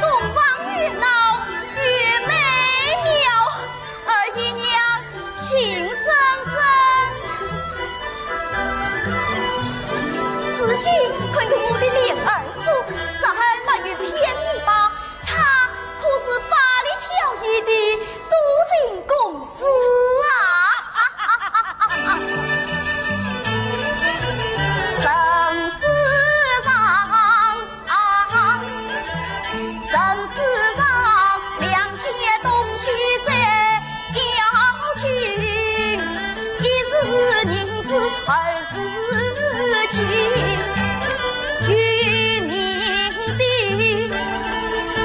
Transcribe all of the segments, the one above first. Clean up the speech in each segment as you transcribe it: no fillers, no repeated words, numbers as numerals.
东方月老越美妙，二姨娘情深深。仔细看看我的脸儿叔，咋还满于骗你吧？他可是八里挑一的独行公子啊！生死上，两件东西在要紧，一是银子，二是情。与你的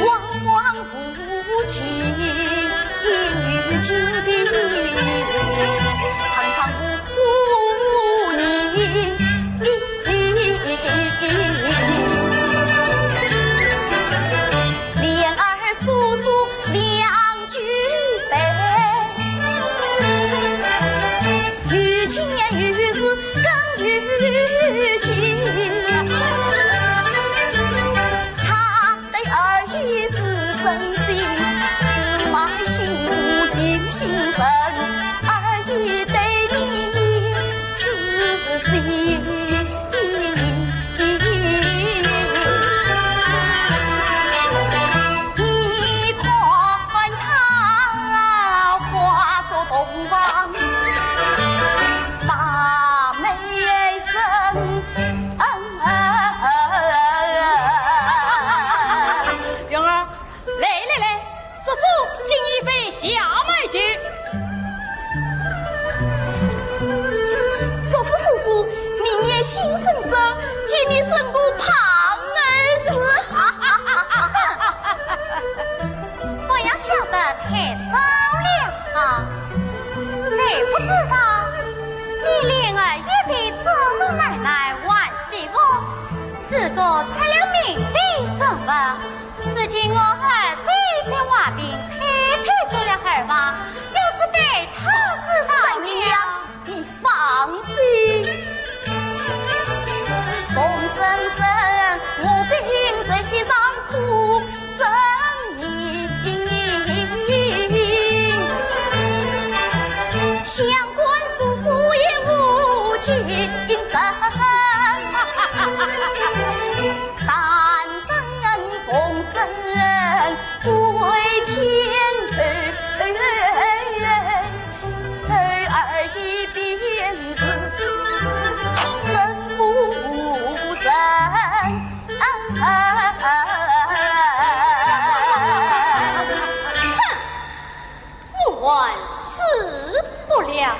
往往夫妻，与情的常常负你。莲儿叔叔两句悲，于情于事更于情。他对二姨是真心，只买心无应心神。二姨对你是心。东方把眉生，蓉儿，来，叔叔敬一杯小麦酒。祖父叔叔，明年新生生，请你生个胖儿子。我要晓得太早了。谁不知道你莲儿也得做我奶奶玩媳妇，是个出了名的生物。如今我儿子在外边偷做了儿娃，要是被他知道三姨娘，你放心，冯生生，我并嘴上苦生你。相关叔叔也无精神，但等风声归天而一边是真夫神。哼，万死不了。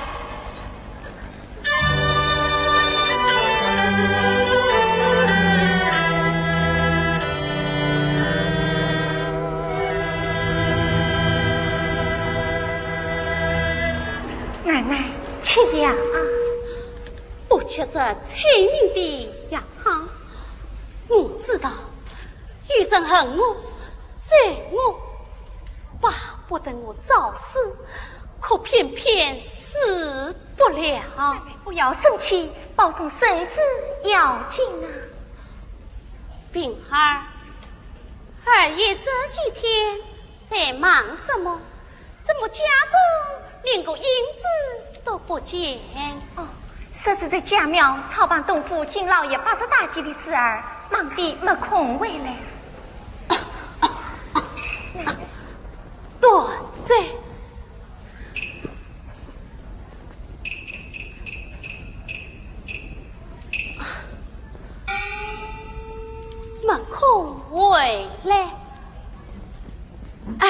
奶奶吃药啊，不吃这催命的药汤。我知道余生恨我罪我，巴不得我早死，可偏偏死不了。不要生气，保重身子要紧啊。冰儿，二爷这几天在忙什么？怎么家中连个影子都不见？哦，设置在家庙操办东府金老爷80大忌的事儿，忙得没空回来。多在没空回来。唉。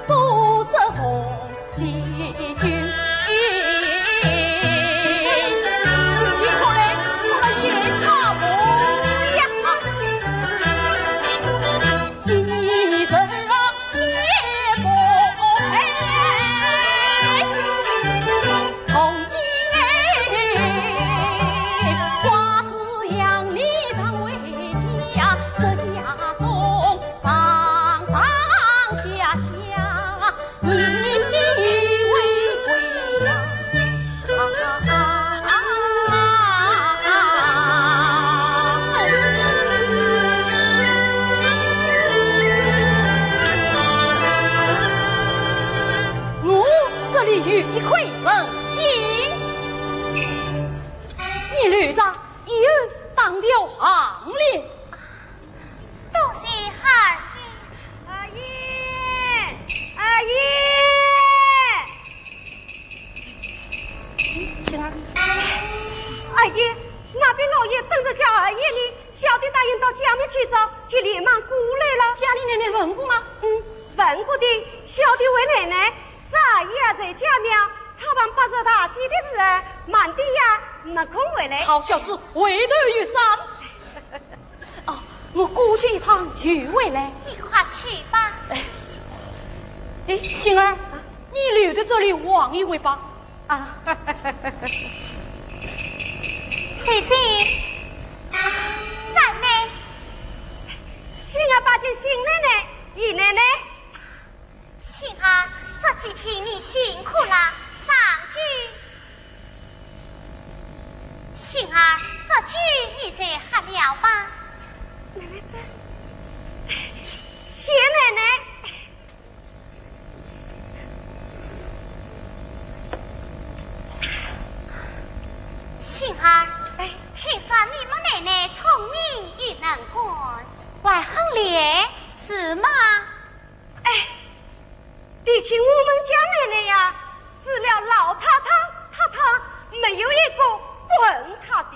都是红巾军。一块人金，你女子一日当了行列。多谢二爷，二爷，二爷，行儿，二爷，那边老爷等着叫二爷呢，小弟答应到家里去找，就连忙过来了。家里奶奶问过吗？问过的，小弟为奶奶。二爷在家庙，他帮八十大几的人，忙的呀，没空回来。好小子，为头于山。哦，我过去一趟就回来。你快去吧。哎，星儿，你留在这里望一回吧。啊，姐姐，三妹，星儿把这新奶奶、姨奶奶，星儿。这几天你辛苦了，上句。星儿，这句你再喝了吧。奶奶在，谢奶奶。星儿，听说你们奶奶聪明又能干，还很烈，是吗？提起我们家奶奶呀，死了老太太没有一个不恨她的。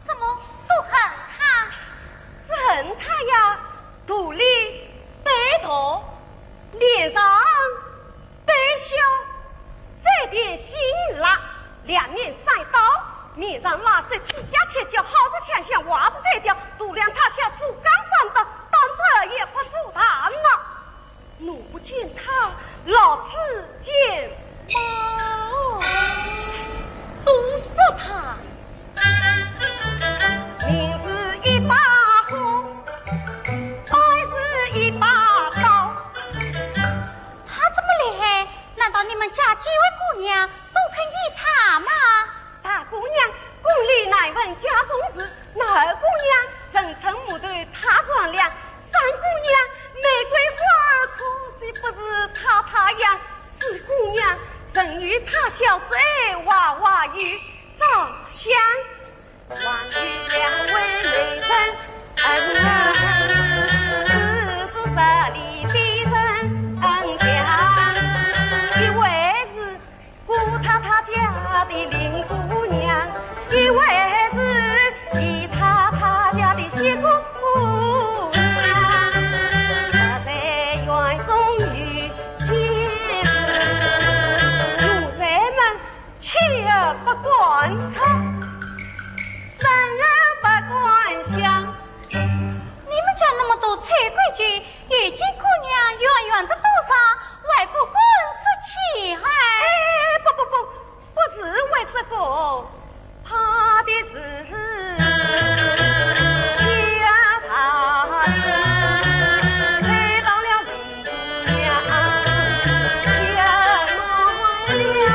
怎么都恨她？是恨她呀，肚里带头，脸上带笑，这点辛辣，两面塞刀，面上拉着皮下铁脚，好子抢向袜子带掉，肚量塌下竹竿上的，当着也不出堂了。奴不见他，老子见猫。都是他，明是一把火，白是一把刀。他这么厉害，难道你们家几位姑娘都肯依他吗？大姑娘宫里乃问家中事，那二姑娘人称母对她壮良，三姑娘玫瑰花可惜不是她样，四姑娘人与她小子爱娃娃与照相，望与两位美人自古十里必人家，一位是顾太太家的林姑娘，一位是姨太太家的谢姑娘，她在园中遇见奴才们弃而不管他，生而不管香。你们家那么多彩规矩，遇见姑娘远远的多少，外婆棍子气孩。不是为这个，怕的是家他来到了林家，家满了，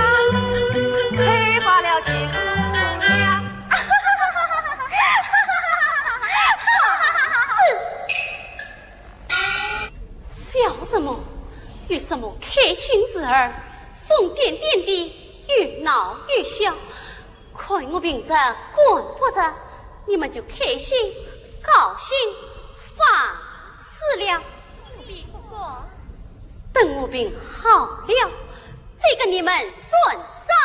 开发了新姑娘。笑什么？有什么开心事儿？疯癫癫的，越闹越笑。看我平着管不着，你们就开心高兴放肆了。比不过，等我病好了，再跟你们算账。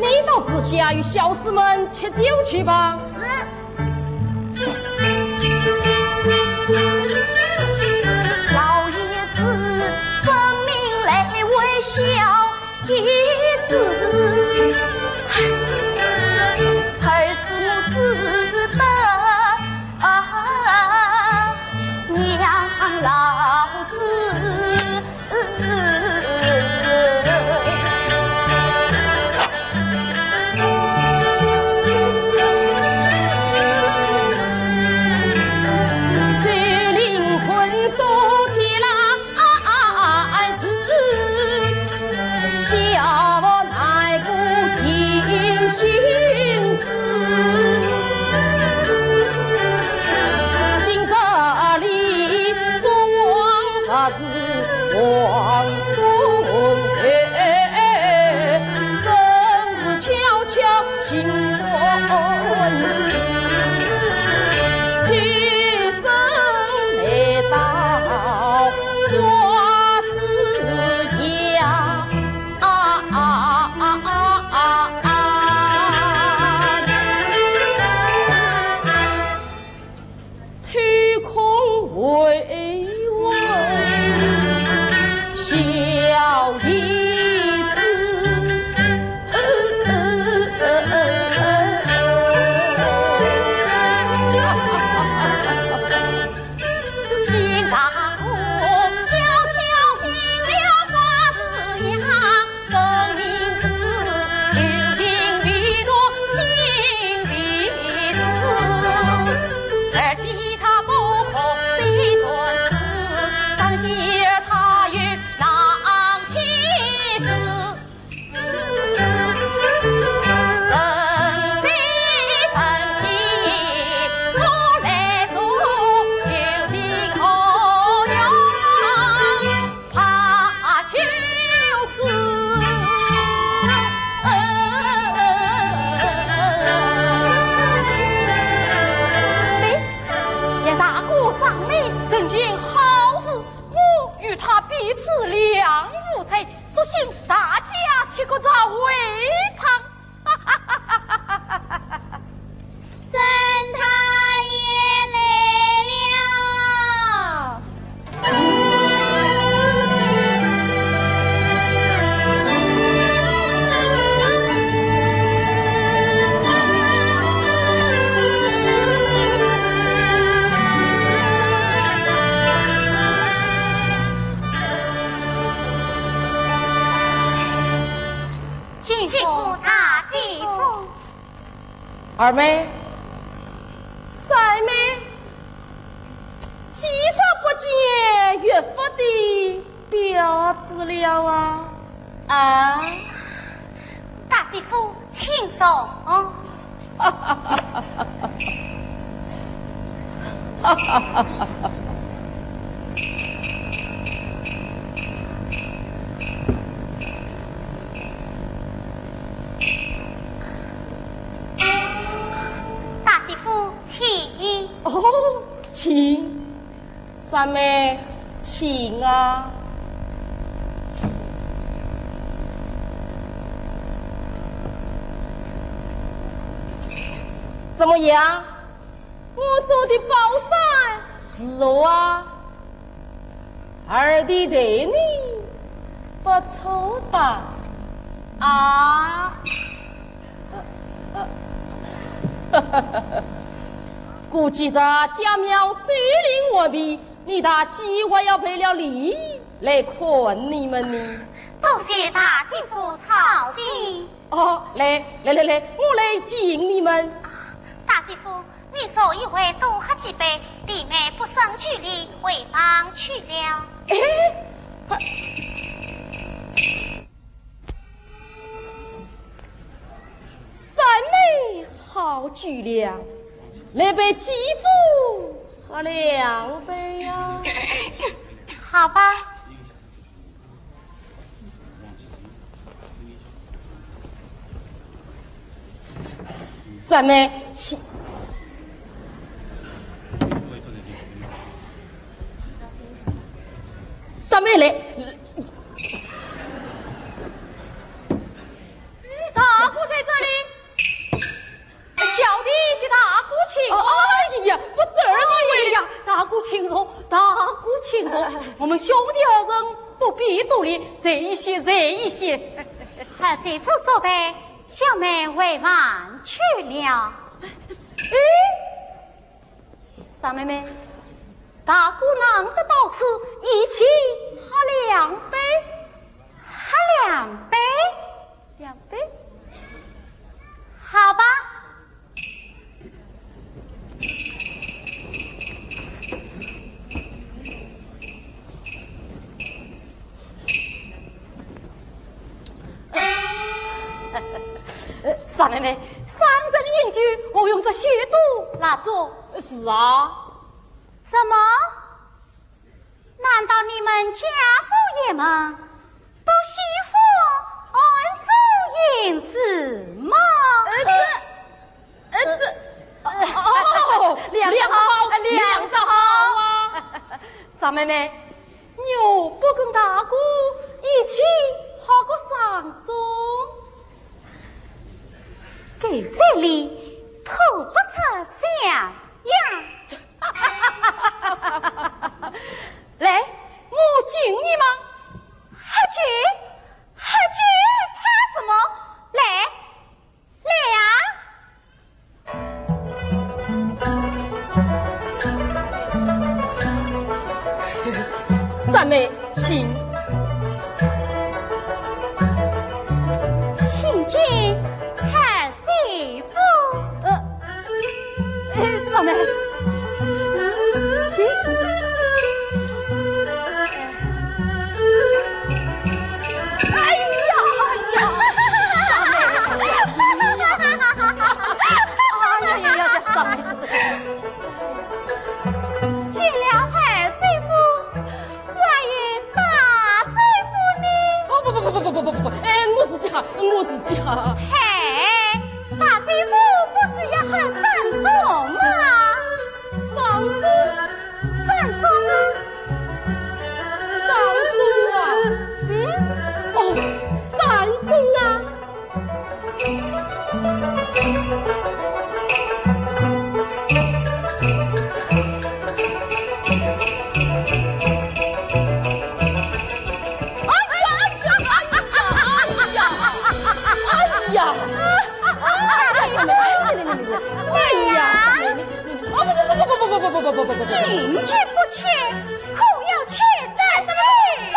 你到此下与小厮们吃酒去吧。老爷子分明来为小爷子，儿子只得娘老子。王公爷，真是悄悄行文起身来到花子家，推空为小姨子，金大公悄悄进了花子衙，分明是究竟为夺新的子，而其他不可最顺此，上街他与郎妻子。彼此两如菜，索性大家吃个早味汤。曾太爷来了。进府大祭父，二妹、三妹，几日不见岳父的表子了啊？大祭夫请坐。哦，大姐夫，请。哦，请，三妹，请啊。怎么样？我做的包菜是啊，二弟对你不错吧？啊？估计着家庙虽灵完毕，你大计划要赔了礼来困你们呢。多谢大姐夫操心。哦，来，我来敬你们。大姐夫，你所以为多喝几杯，弟妹不胜举礼，回房去了。哎，三妹好举量，来杯鸡夫喝2杯呀。好吧。三妹，请。三妹来。大姑才请。哎呀，我这儿你为呀，大姑请坐，大姑请坐。我们兄弟二人不必独立，热一些，热一些。二姐夫作备，小妹委婉去了。哎，三妹妹，大姑娘的到此，一起喝2杯，喝2杯2杯，好吧。三妹妹，三人饮酒，我用这血毒拿走。是啊，怎么？难道你们家父爷们都喜欢按住饮食吗？量得好啊！三妹妹，牛不跟大姑一起喝个3盅。给这里吐不出象样。来，我敬你们。喝酒，怕什么？来呀！三妹，请。请进二姐夫。三妹，请。哎呀！三妹子，进了二姐夫，万一大姐夫呢？不，哎，我自己喝。嘿，大姐夫不是要喝3盅吗？3盅3盅啊！不，进去不去，可要去再去。你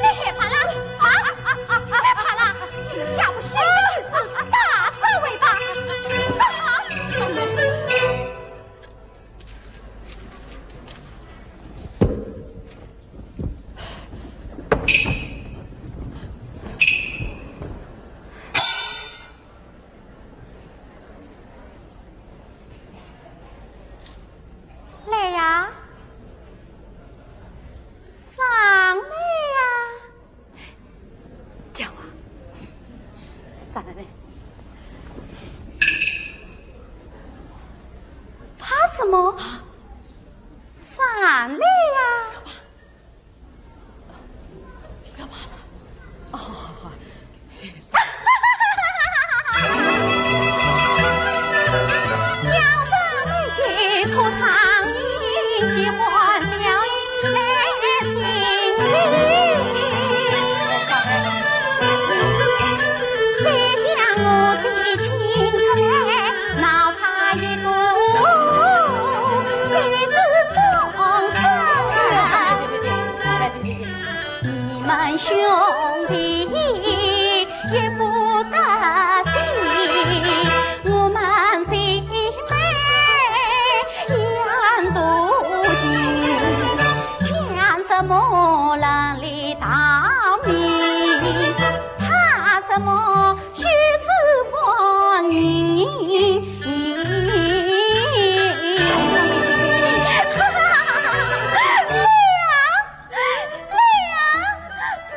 害怕了啊？害怕了？叫我谁的去死？大走尾巴，走好。来呀，上来呀！讲啊，三妹妹，怕什么？上来呀！不要怕啥？好。要得你去头上你喜欢小姨来请你，再将我的情出来闹他一个，这是梦事。你们兄弟也不得信，我们姐妹一度情，讲什么人里大名，怕什么须知光阴。来呀，上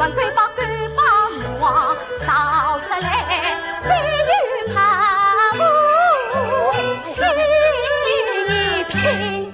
万鬼把鬼把魔倒出来，再与怕我拼一拼。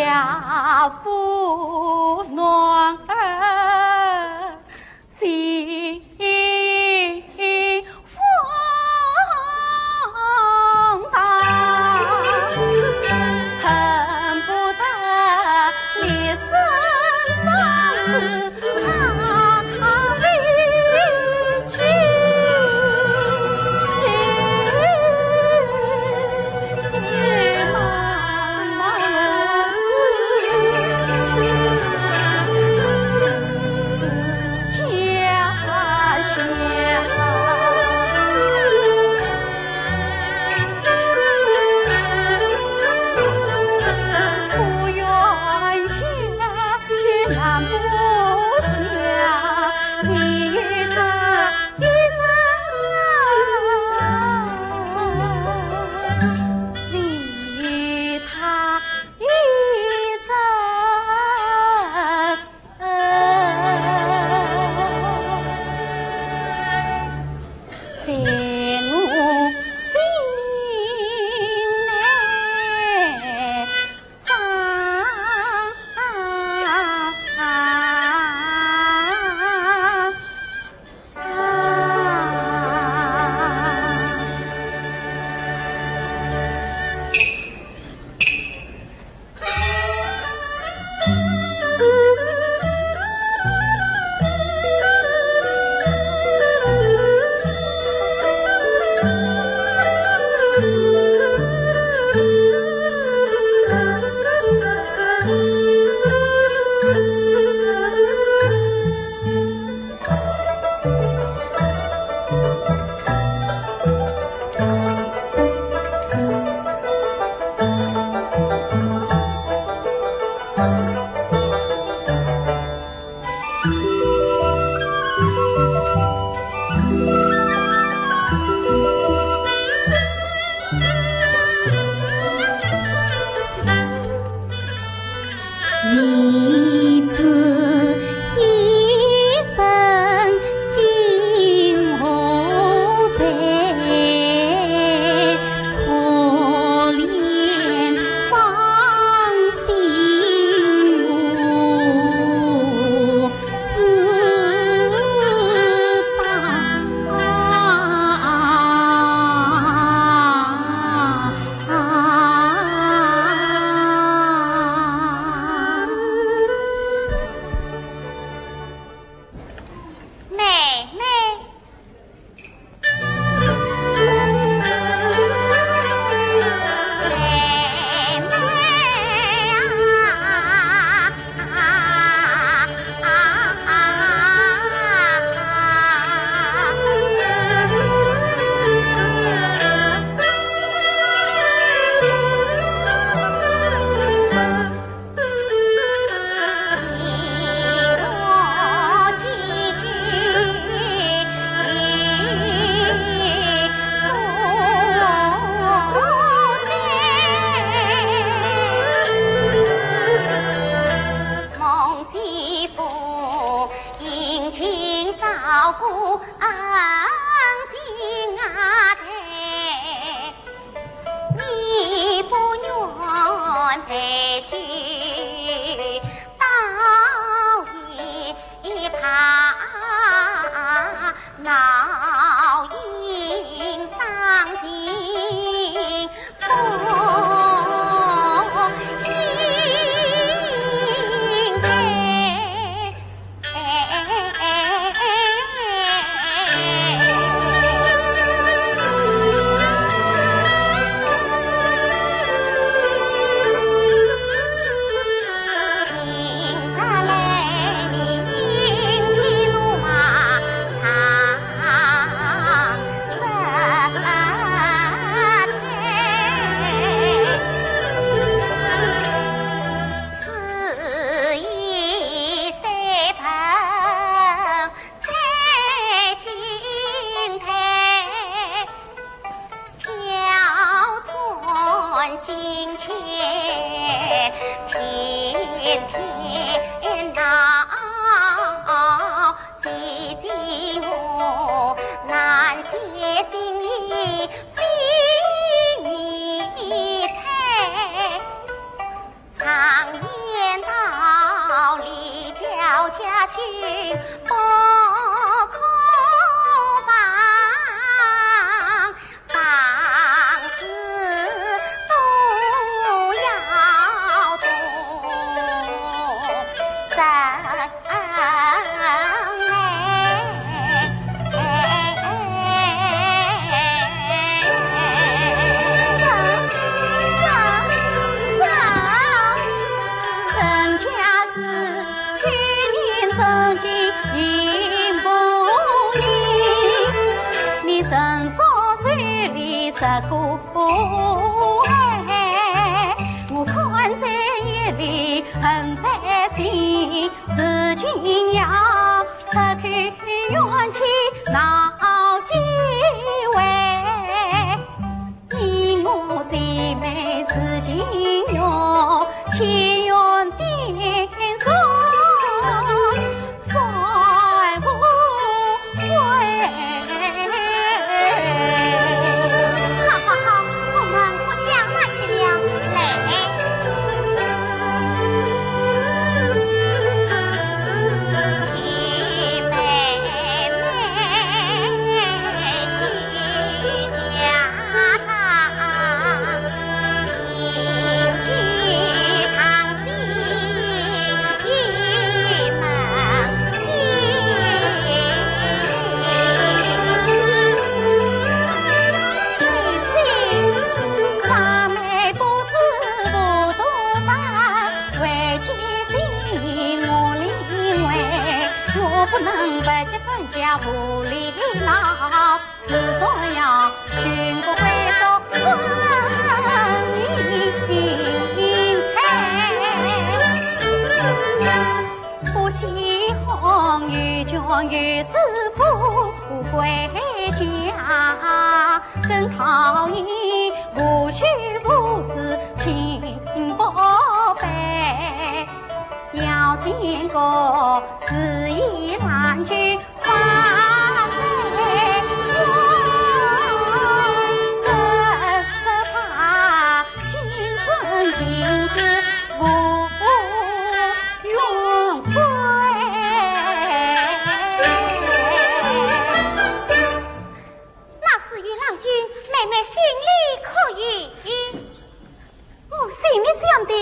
家父暖儿心荒唐，恨不得立身丧子他为妻。金钱，偏偏闹姐姐我难解心意非你猜，常言道理叫家训不可放，凡事都要懂三十苦哎，我看在眼里，恨在心，如今要拆开冤气闹几回，你我最美是情缘，情缘点上算不回。不能不及身家无理闹，至少要寻个归宿不喜欢与君与师父回家，更讨厌无须父子情不悲。要见个肆意乱军花在我，跟着他今生今世无怨悔。那是一郎君，妹妹心里可以，我心里想的，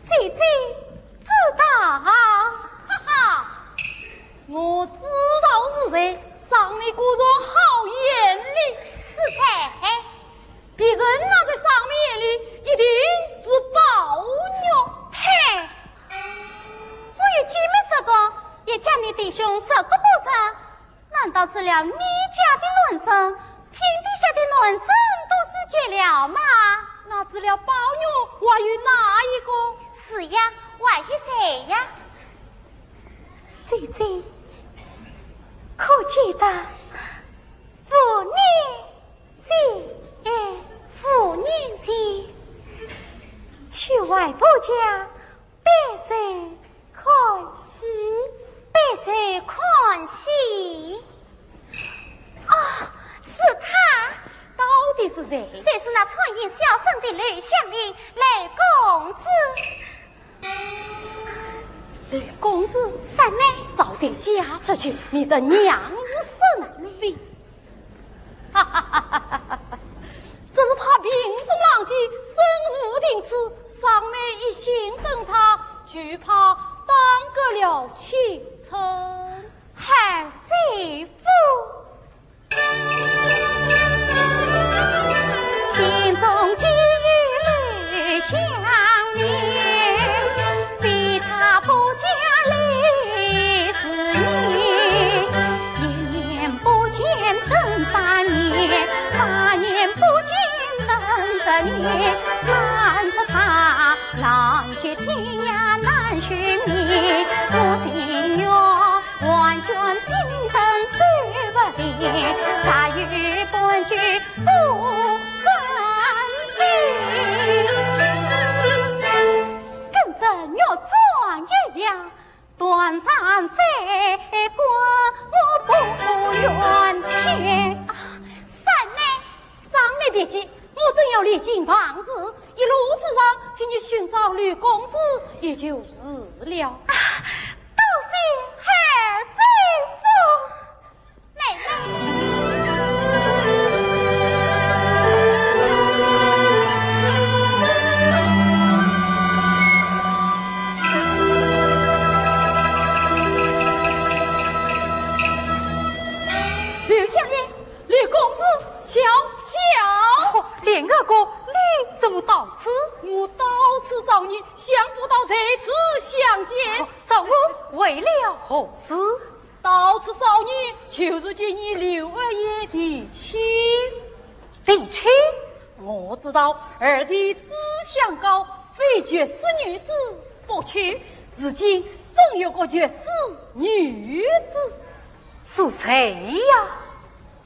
姐姐知道，哈哈，我知道是谁，上面故作好眼力，是才，别人那在上面眼里一定是宝玉。嘿，我有姐妹十个，也叫你弟兄十个不成，难道只了你家的论声，天底下的论声都是结了吗？那只了宝玉外于哪一个？是呀，外于谁呀？姐姐，可记得父年前，父年前去外婆家百岁看戏，百岁看戏。哦，是他。到底是谁？谁是那传言小生的吕相令雷公子？雷公子，三妹，早点嫁出去，你的娘是生的。哈哈哈哈哈哈！这是他病中狼藉，身无定此，上妹一心等他，惧怕耽搁了前程。汉贼夫，心中积虑相念，非他不讲理是你，一年不见等3年，3年不见等10年，看着他浪迹天涯难寻觅，我心愿万卷金灯虽不离，再与本居不珍惜。业绩，我正要离京办事，一路之上替你寻找吕公子，也就是了。多谢二姐夫，妹妹。吕相爷，吕公子，瞧瞧！莲儿哥，你怎么到此？我到此找你，想不到这次相见。找我为了何事？到此找你，就是见你刘二爷的亲。的亲？我知道二弟志向高，非绝世女子不娶。如今总有个绝世女子，是谁呀？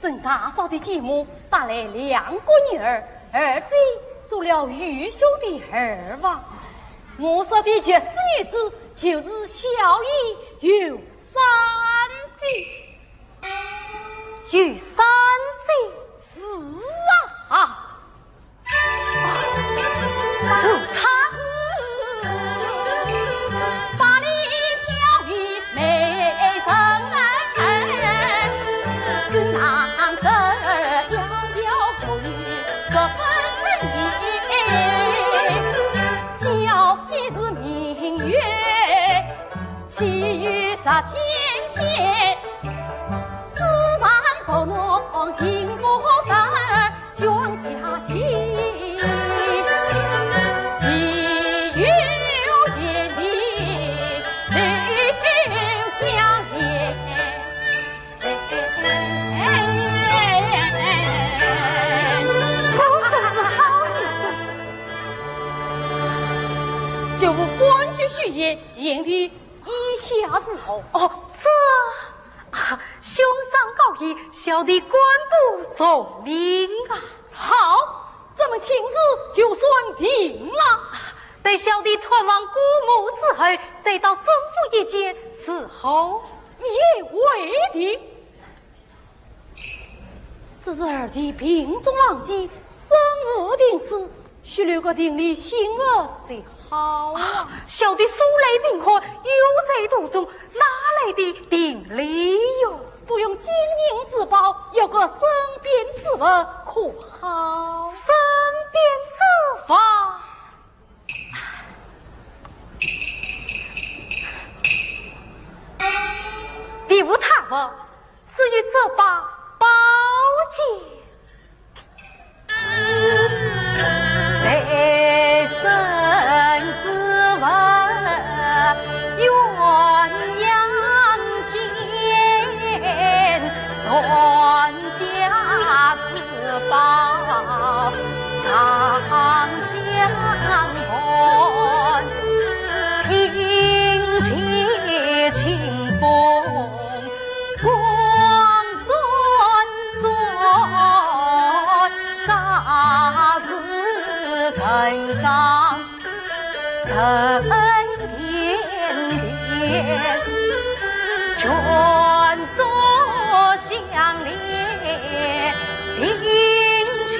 郑大嫂的继母带来2个女儿，儿子做了玉秀的儿王。我说的绝世女子就是小姨玉三姐。玉三姐？是啊，是她。把你挑一美人儿，跟那个儿遥遥风雨这分明，交际是明月，其余是天仙。世上受弄情不干儿全家亲，一语眼里留香烟。我真是好日子，就无官居虚言，言的以下是后。哦，这。兄长高义，小弟官不从命啊！好，这么亲事就算定了。待小弟团往姑母之后，再到总府一见，伺候也未定。只是二弟病重狼藉，身无定此，须留个定力心儿最好啊！小弟素来贫寒，有在途中，哪来的定力哟？不用金银之宝，有个身边之物可好？身边之法，别无他物，只有这把宝剑。谁生之物，鸳鸯剑，传家之宝，长相伴，凭借清风，光顺顺，大事成刚，成天天，全作相连，定情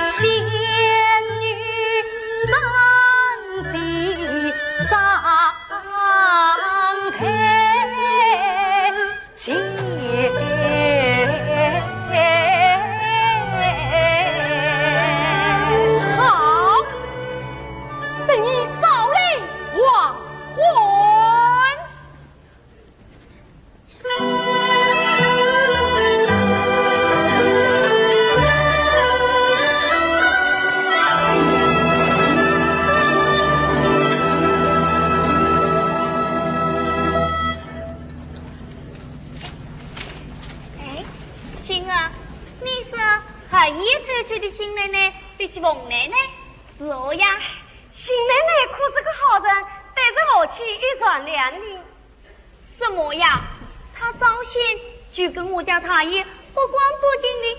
仙女三弟张开心。好，等你早来忘还。哎，亲儿，你说何以这去的新奶奶比起王奶奶？是我呀，新奶奶可是个好人，带着我去一船两的。什么呀？她早先就跟我家太爷不光不敬的，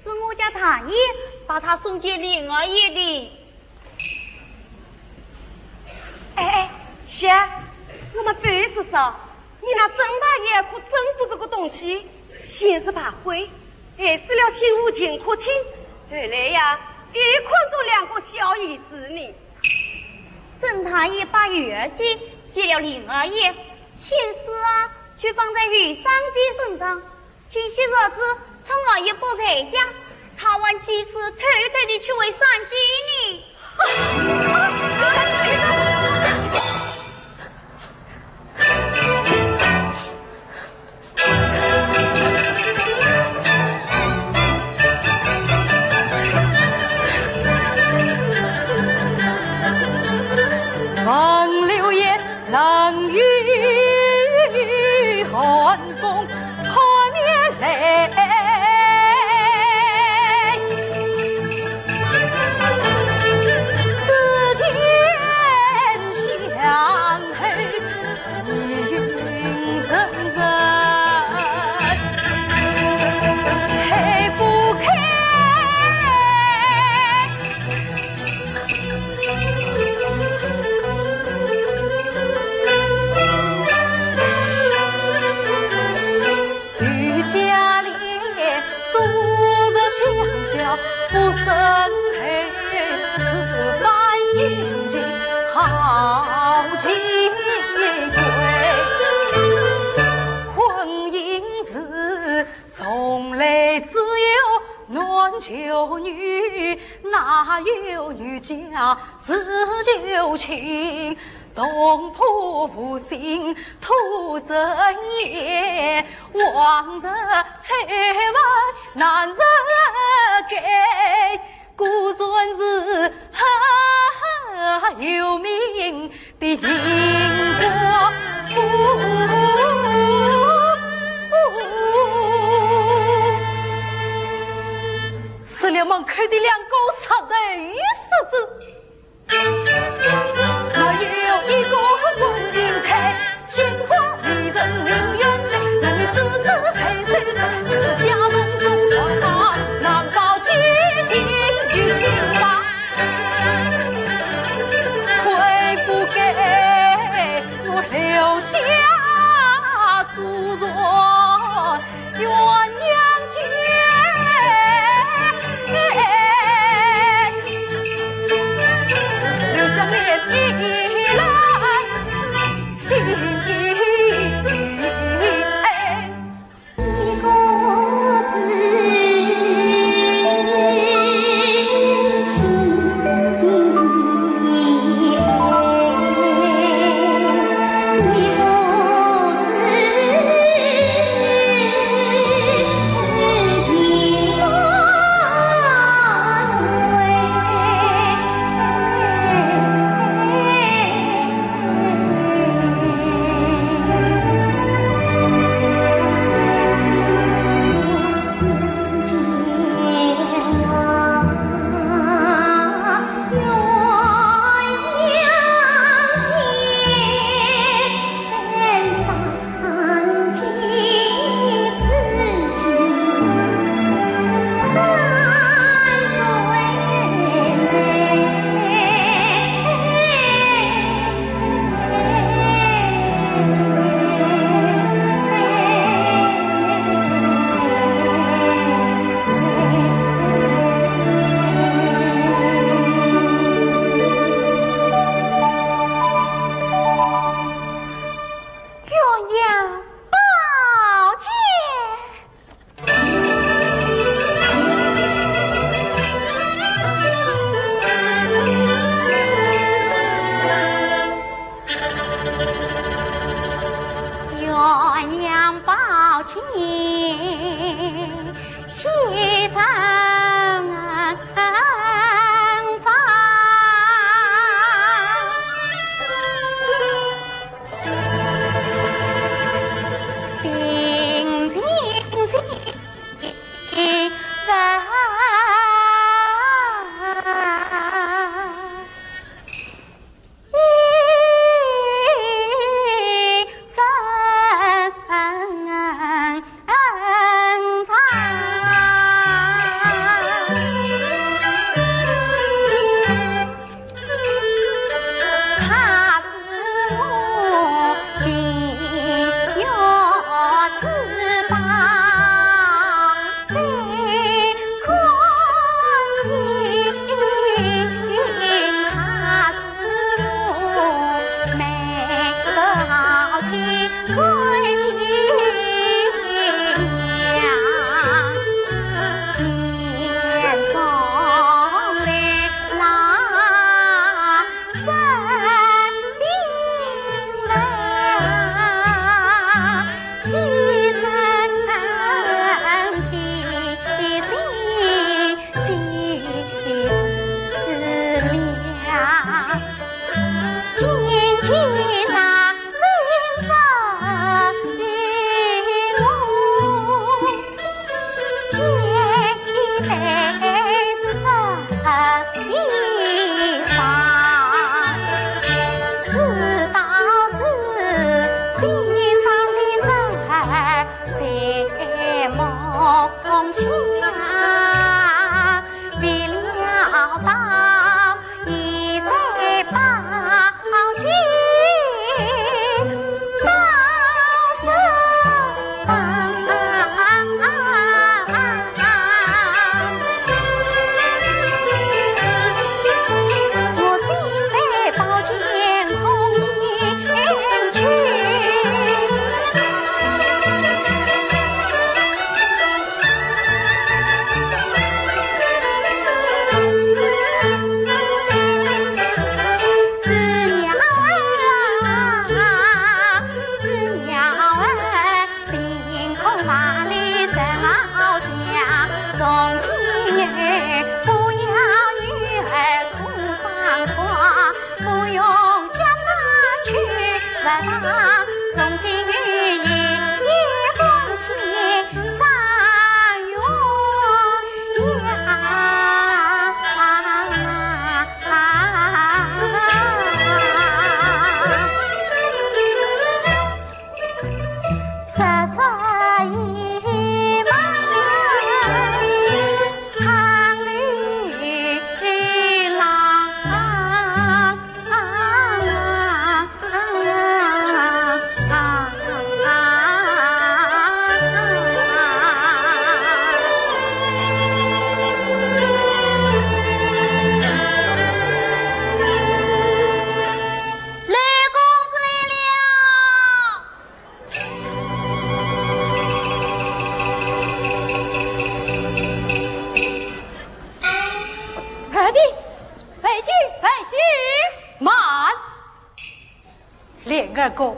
是我家太爷把她送进灵儿爷的。哎，姐，我们办事说，你那郑大爷可真不是个东西，先是把灰，还死了心无情可亲，后来呀，又困住两个小姨子呢。郑大爷把玉儿姐接了林二爷，心思啊，却放在玉三姐身上。前些日子，陈二爷不在家，他还几次偷偷地去为三姐呢。望流言，冷雨寒风，破年泪。思前相后，意云深深，开不开。家里素日相交不生黑，此番迎接好机会。婚姻事从来只有暖旧女，哪有女家是旧情？东坡复兴图真言，往日才外难人给，故尊是有名的英国妇。死了门口的两个杀人狮子，还有一个文英台，鲜花丽人名媛在，男女子子配翠翠，是家中中传他难保洁净与清白，会不给我留下祖宗鸳鸯诀。心二哥，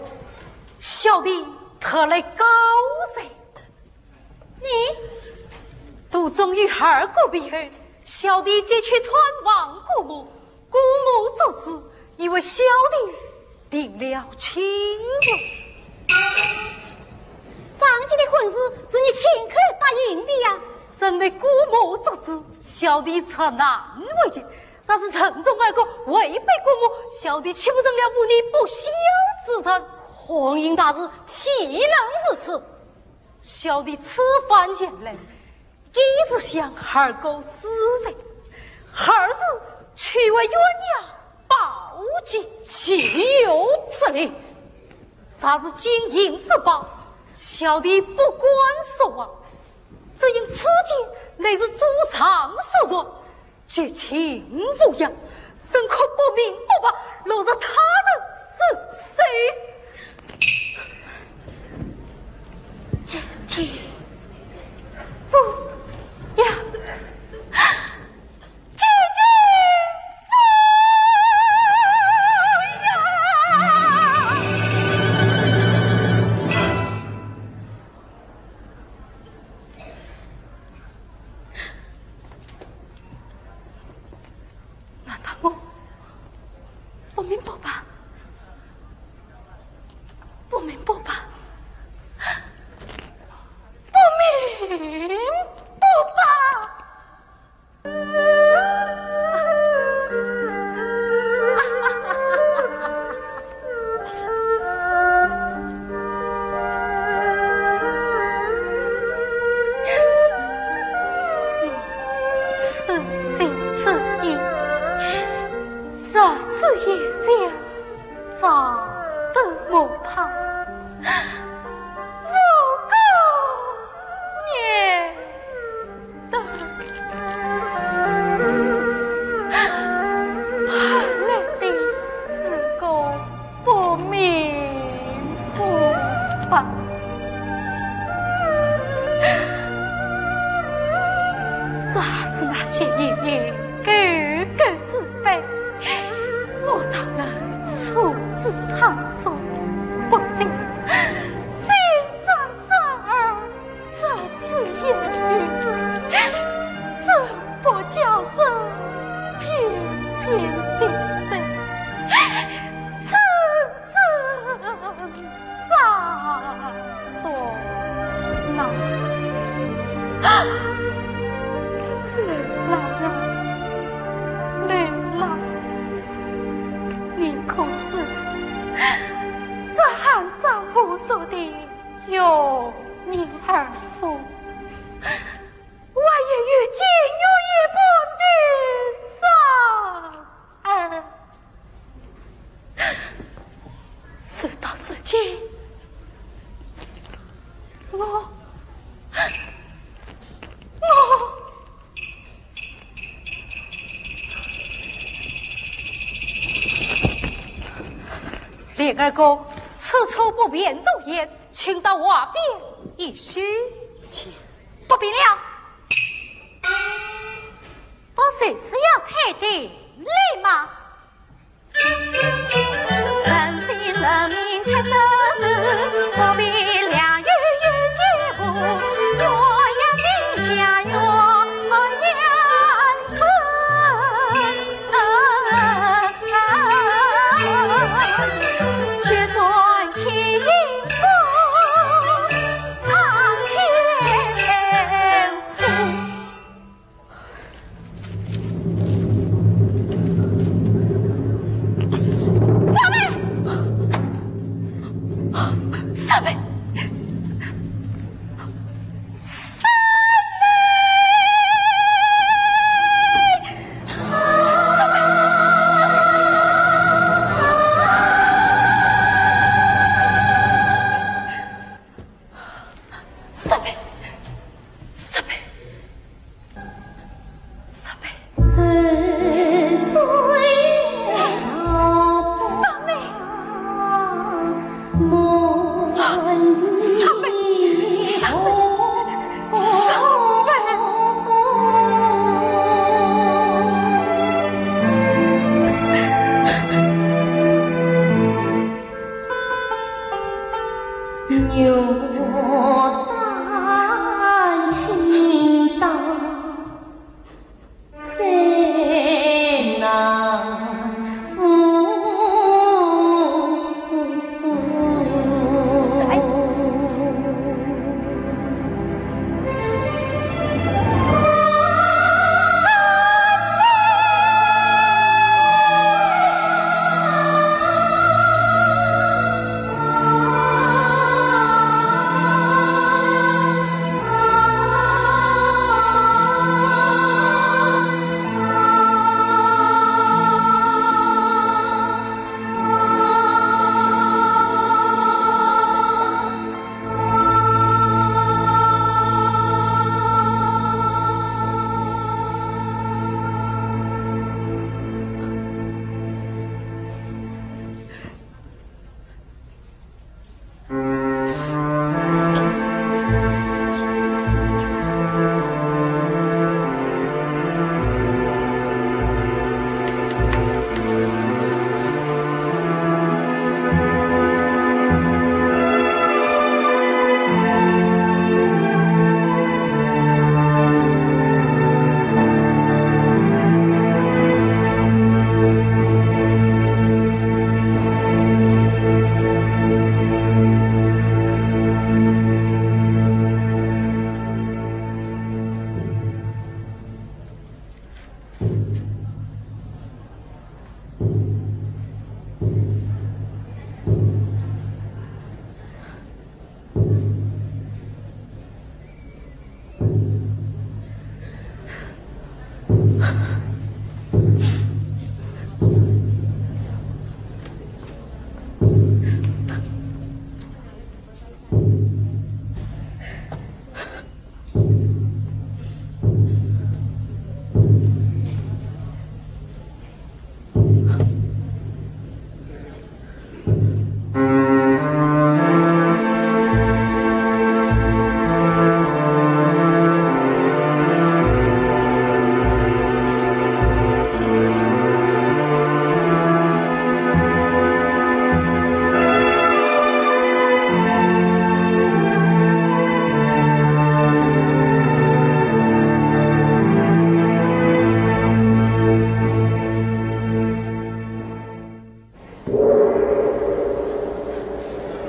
小弟特来告罪。你都终于二哥避后，小弟即去团望姑母，姑母作之，以为小弟定了亲事。上级的婚事是你亲口答应的呀。真的姑母作之，小弟则难为情。但是陈忠二哥违背姑母，小弟岂不成了无逆不孝之人？皇姻大事，岂能如此？小弟此番前来，一直想二哥死人，儿子却为鸳鸯报计，岂有此理！啥子金银之宝，小弟不管收啊！只因此件乃是主场所作，结情无恙，怎可不明不白落入他人之手？结情无恙，结情不明白吧？不明白吧？不明白吧？此情此意，日夜想，早得莫怕。我个念的盼来的是个不明不白。啥是那些爷爷个个自卑，我当然处置他所不行，心上上这次言语，怎不叫声偏偏心声，层层扎多恼。累了，你孔子这汉丈夫说的有你儿妇，我也与今有一本的丧儿，事到如今，我莲儿哥此处不便多言，请到瓦边一叙。不必了，我随时要退的立马。人心人民太奢侈，何必两于结果？若要心下若言恨，血算情风。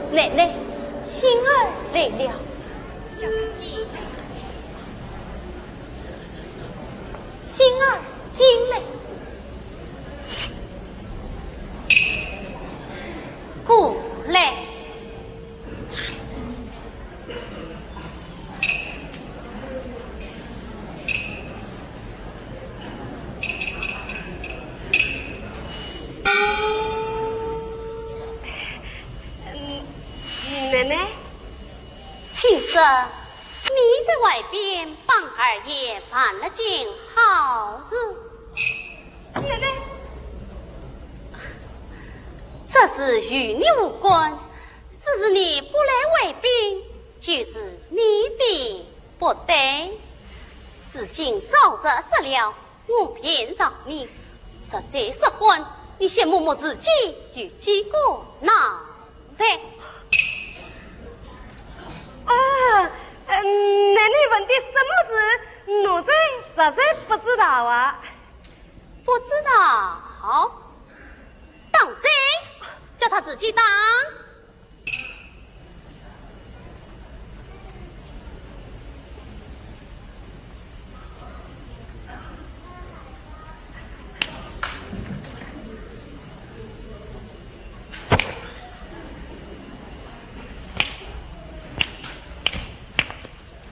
奶奶，星儿来了。星儿进来，过来。听说你在外边帮二爷办了件好事，奶奶，这事与你无关，只是你不来为兵，就是你的不对。事情早日释了，我便让你实在失婚，你先摸摸自己有几个脑袋。奶奶问的什么事，奴才实在不知道啊。不知道，当真？叫他自己当。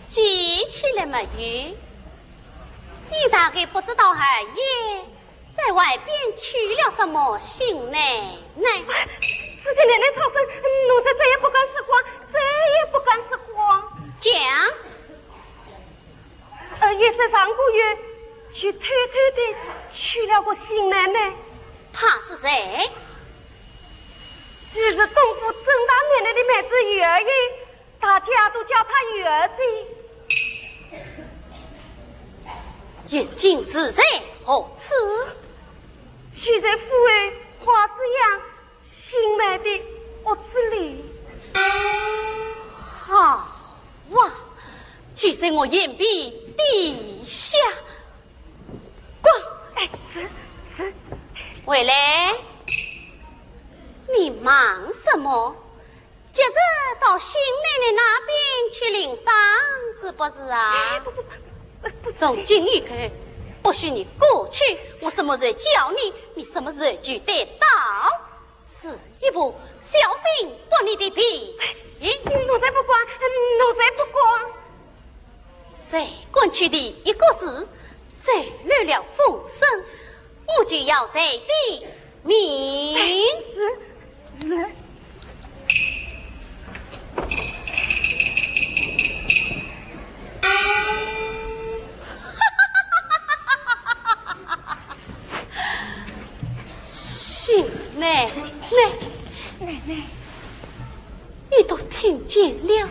记起来没有？你大概不知道二爷在外边娶了什么新奶奶。自己奶奶超生，奴才再也不敢说谎，再也不敢说谎。讲，二爷在上个月去偷偷的娶了个新奶奶。他是谁？就是东府郑大奶奶的妹子玉儿爷，大家都叫她玉儿子。眼睛是谁？何此？娶在府外花子样新买的屋子里。好哇，就在我眼皮底下。滚！哎，回来，你忙什么？接着到新奶奶那边去领丧，是不是啊？从今以后，不许你过去。我什么时候叫你，你什么时候就得到。此一步，小心剥你的皮。奴才不管，奴才不管。谁管去的一个事，再乱了风声，我就要谁的命。新奶奶，你都听见了？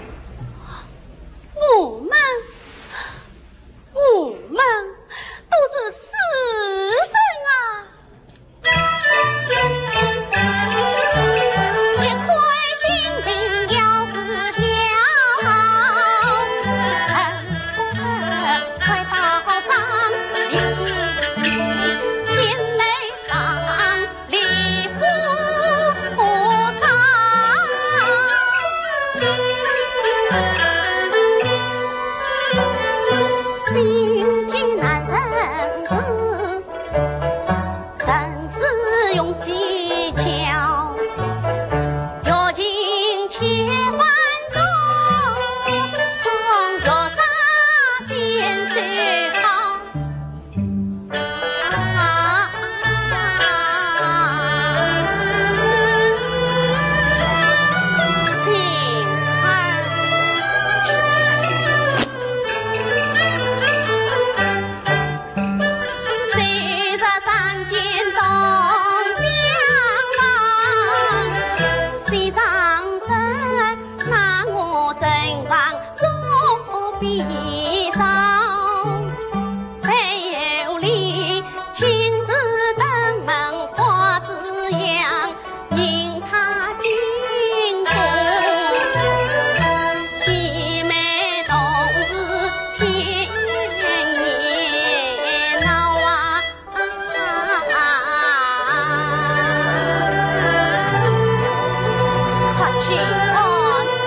我们都是死神啊！一块心病要是条好，快到账，立即天雷放，礼服上。心机难认字，真是用技巧，有情且换中，有啥先说好。明儿谁在山间东相望，谁掌声拿我正房做比照，没有理亲自登门花子样，迎他进宫，姐妹都是天也闹啊！快去安排。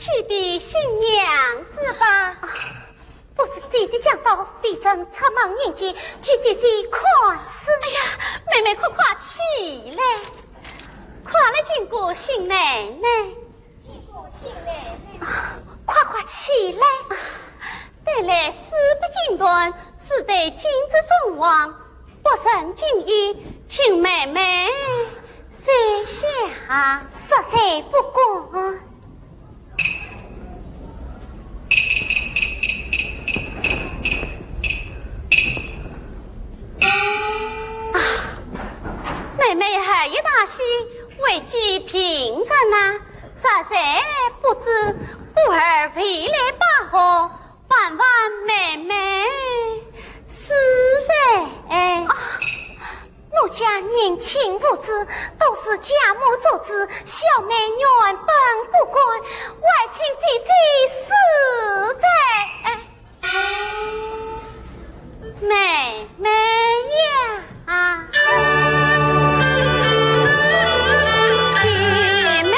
娶的新娘子吧？不知姐姐想到非正出门迎接，求姐姐宽恕。哎呀，妹妹快起来，快来见过新奶奶，见过新奶奶，快起来！带来四不金端，是得金子中王，不胜敬意，请妹妹随下，实在不过。妹妹还一大喜，为几平人呐，实在不知故儿回来把好，万万妹妹是在。奴家年轻无知，都是家母做主，小妹原本不管，外请姐姐实在。妹妹呀，妹妹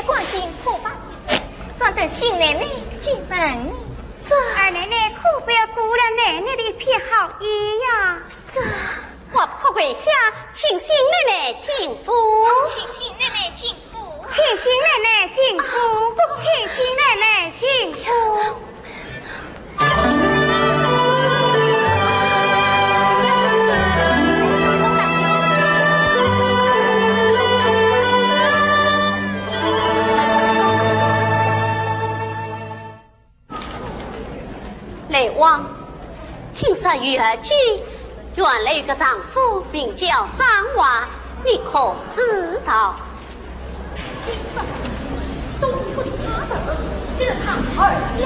的关心可把转得新奶奶进门呢。二奶奶可不要辜了奶奶的一片好意呀！我不跪下，请新奶奶进府。请新奶奶进府，请新奶奶进府，请新奶奶进府。雷王，听说玉儿姬原来有个丈夫名叫张娃，你可知道？东府的他的，这他儿子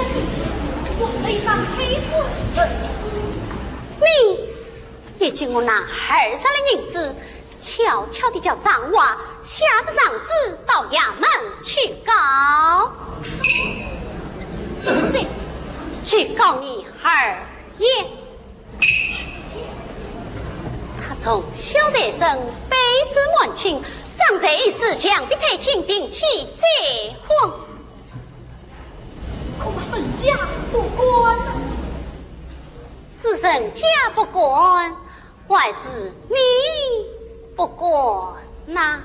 我背上黑棍。你也请我拿2三的银子，悄悄地叫张娃下着长子到衙门去告。去告你二爷，他从小在身，辈子满亲，长在一时强的配亲定妻结婚，恐怕本家不管了。是人家不管，还是你不管呐？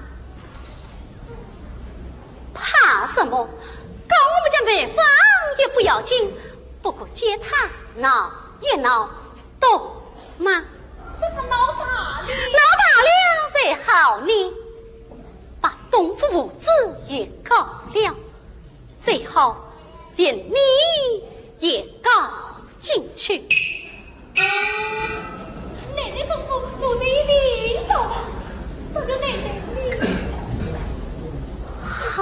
怕什么？告我们家没房也不要紧。不过接他闹也闹，懂吗？这他闹大了，闹大了才好呢。把东府五子也告了，最好连你也告进去。奶奶东府不得领导吧？这个奶奶你好。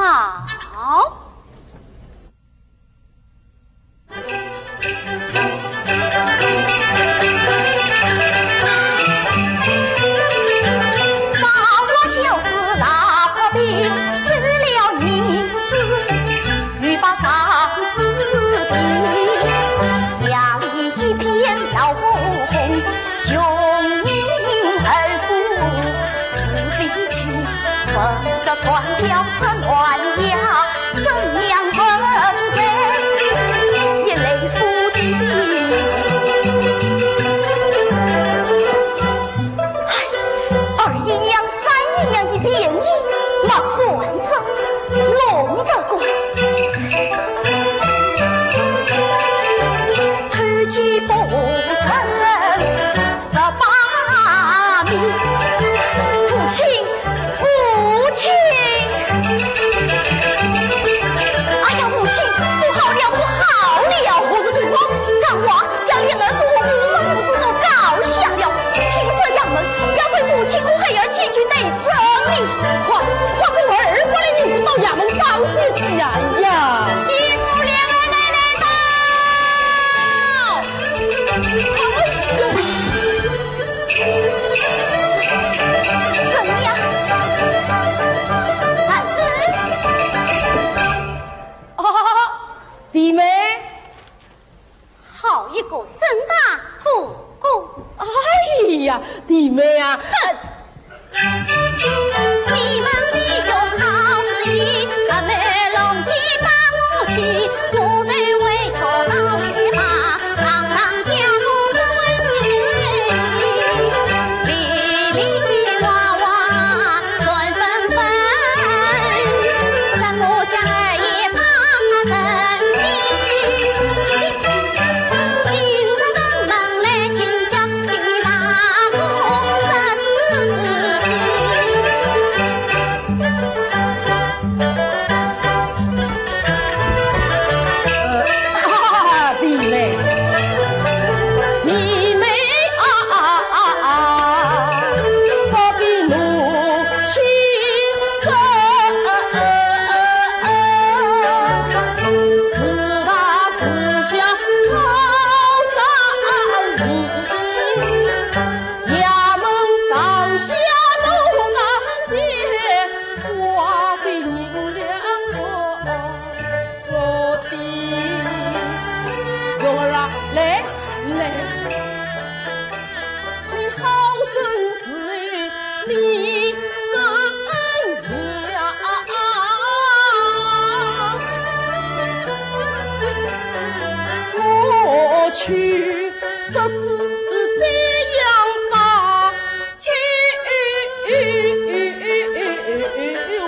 传条成乱呀，生娘问罪，也累夫的。二姨娘、三姨娘的便宜，那算着弄得过。偷鸡不成18米，父亲。哎呀，父亲，不好了，不好了！我的情况，张娃将连儿子和我们父子都告下了，听说衙门要随父亲和孩儿前去得证明，快给我2万的银子到衙门报复去，十指这样把去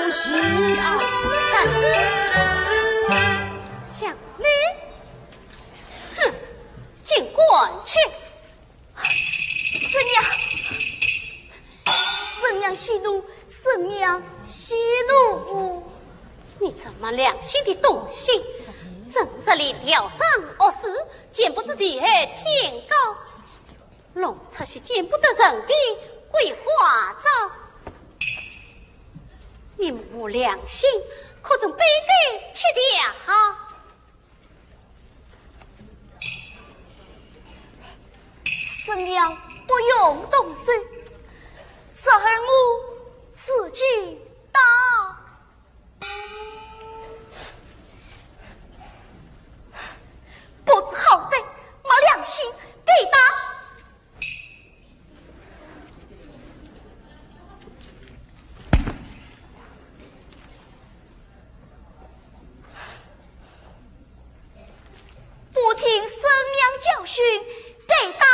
西啊，站子向里，哼，尽管去。神娘，神娘息怒，神娘息怒。你这么良心的东西，正日里吊上恶事，见不知地下天高，弄出些见不得人的鬼话招。你无良心，可曾背给吃掉？神娘不用动手，是儿母自己打。不知好歹，没良心，给打！不听神娘教训，给打！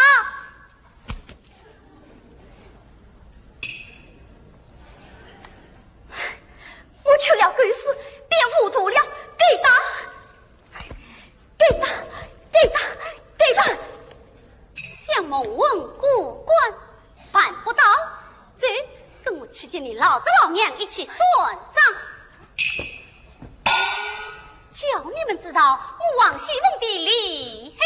我去了鬼事，便糊涂了，给打！给打！给打！给打！向某问过关，办不到，这跟我去见你老子老娘一起算账，叫你们知道我王熙凤的厉害！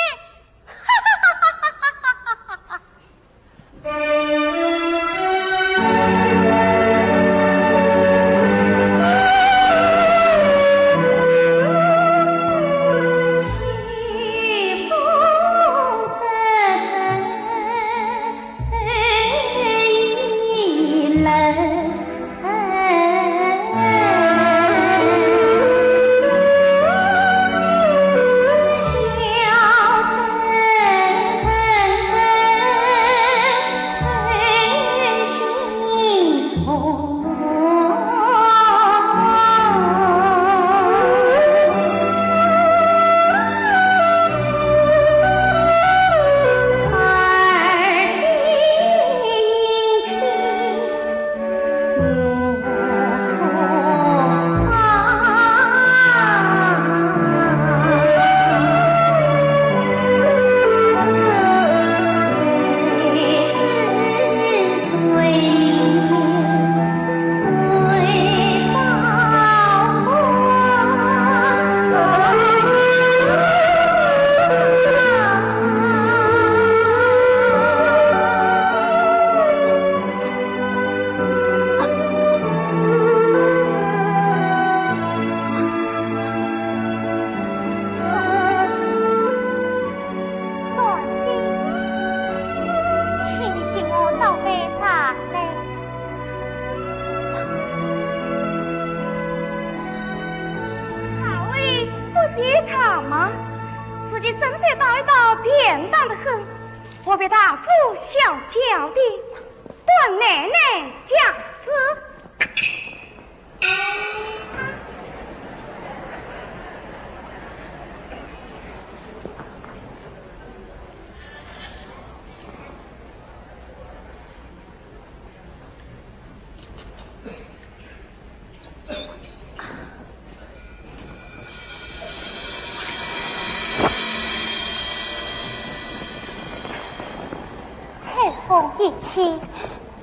一起，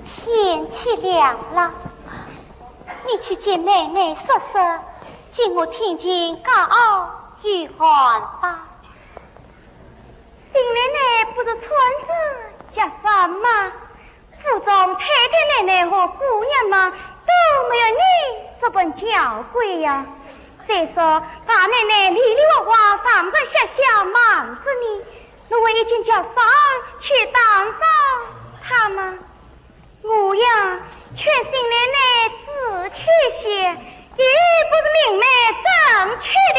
天气凉了，你去见奶奶说说，见我听见高傲与寒吧。丁奶奶不是村子叫什么？府中太太奶奶和姑娘们都没有你这本娇贵呀。再说大奶奶里里哇哇上上下下忙着你，我已经叫嫂儿去当着他们。我呀劝新奶奶自去些，也不是明白正确的。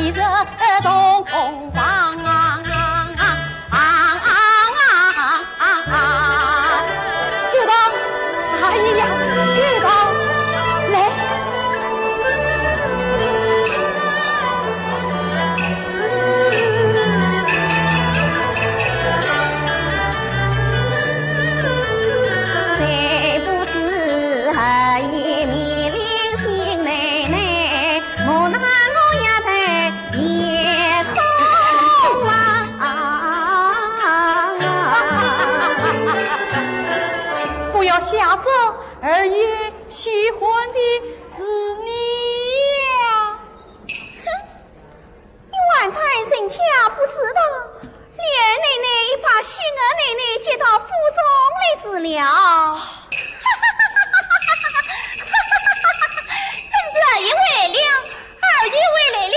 一日同同房秋刀，阿姨呀，秋刀，来。谁不知何以迷恋亲奶奶，我那我也在夜空不要瞎说，二爷喜欢的是你呀！你万太神巧不知道，李二奶奶已把新二奶奶接到府中来治疗。真是二爷为了，二爷为来了，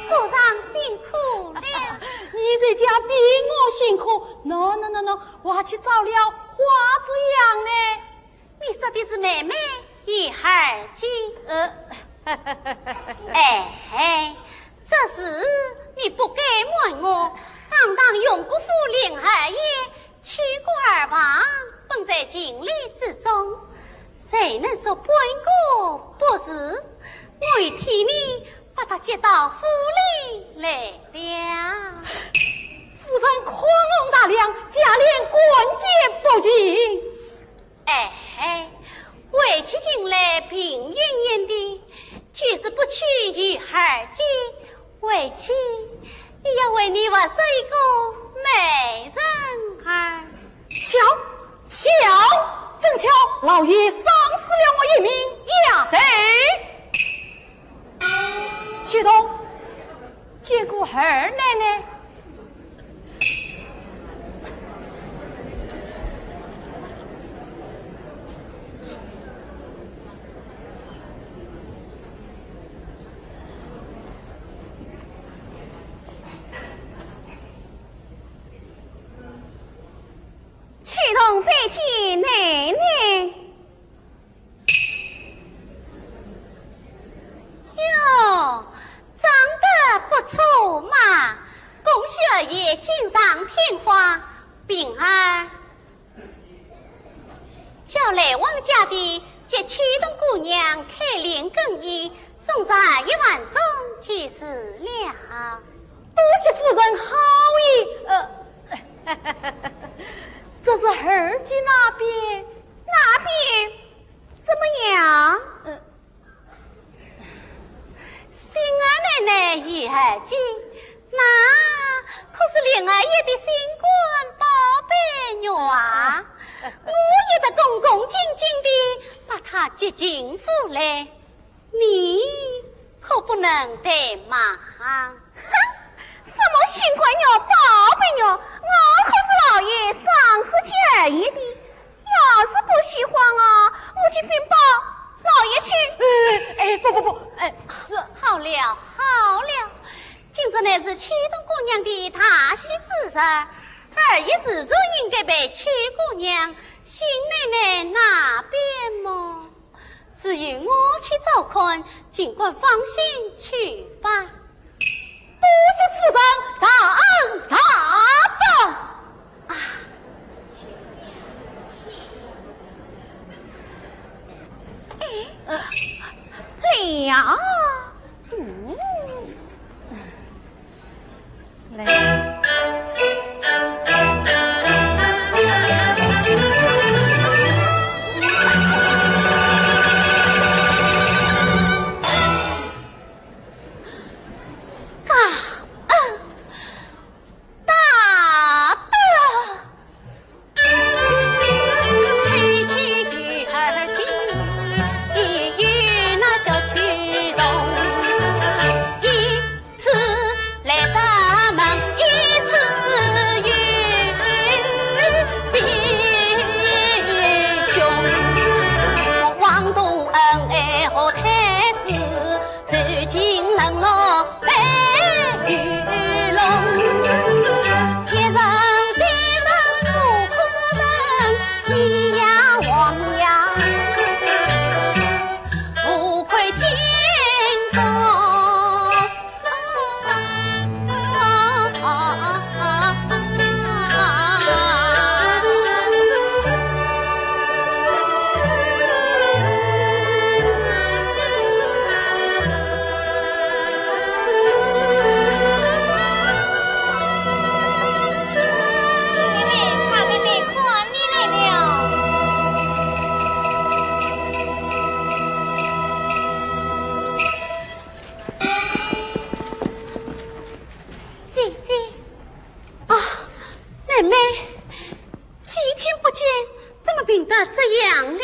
路上辛苦了。你在家比我辛苦，no，我去找了花子养呢。你说的是妹妹与儿子？哎，这事你不该瞒我。当永国府令二爷去过二房，本在情理之中，谁能说半个不是？我已替你把他接到府里来了。夫人宽宏大量，价廉官节不尽。为妻进来平yên nhiên的，就是不去与儿子，为妻也要为你我生一个美人儿。巧，正巧老爷赏赐了我一名丫头，去东接过二奶奶。去同背起奶奶。哟，长得不错嘛！恭喜二爷锦上添花，并儿叫来王家的接曲东姑娘开脸更衣，送上1万钟就是了。多谢夫人好意。这是儿子那边怎么样？新二奶奶与儿子，那可是令二爷的新官宝贝女啊！我也得恭恭敬敬的把她接进府来，你可不能怠慢。什么新官女、宝贝女，我可是老爷赏赐起而已的。要是不喜欢啊，我就禀报老爷去。不，好了，今日乃是曲东姑娘的大喜之日，二爷是若应该被曲姑娘新奶奶那边么？至于我去找看，尽管放心去吧。多谢夫人大恩大德啊！来。妹妹，几天不见，怎么病得这样了？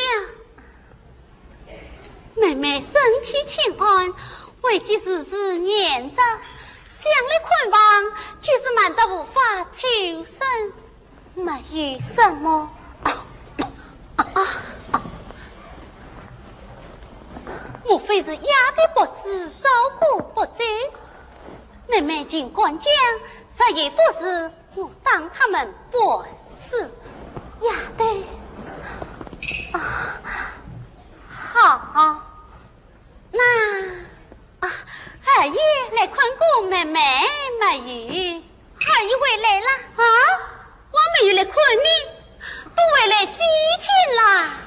妹妹身体轻安，为几时日念着，想来困望，就是忙得无法求生，没有什么。莫非是压的不知，照顾不周？妹妹尽管讲，实也不是我当他们不是压的。好，那二爷来看过妹妹没有？二爷回来了啊！我没有来看你，都回来几天啦？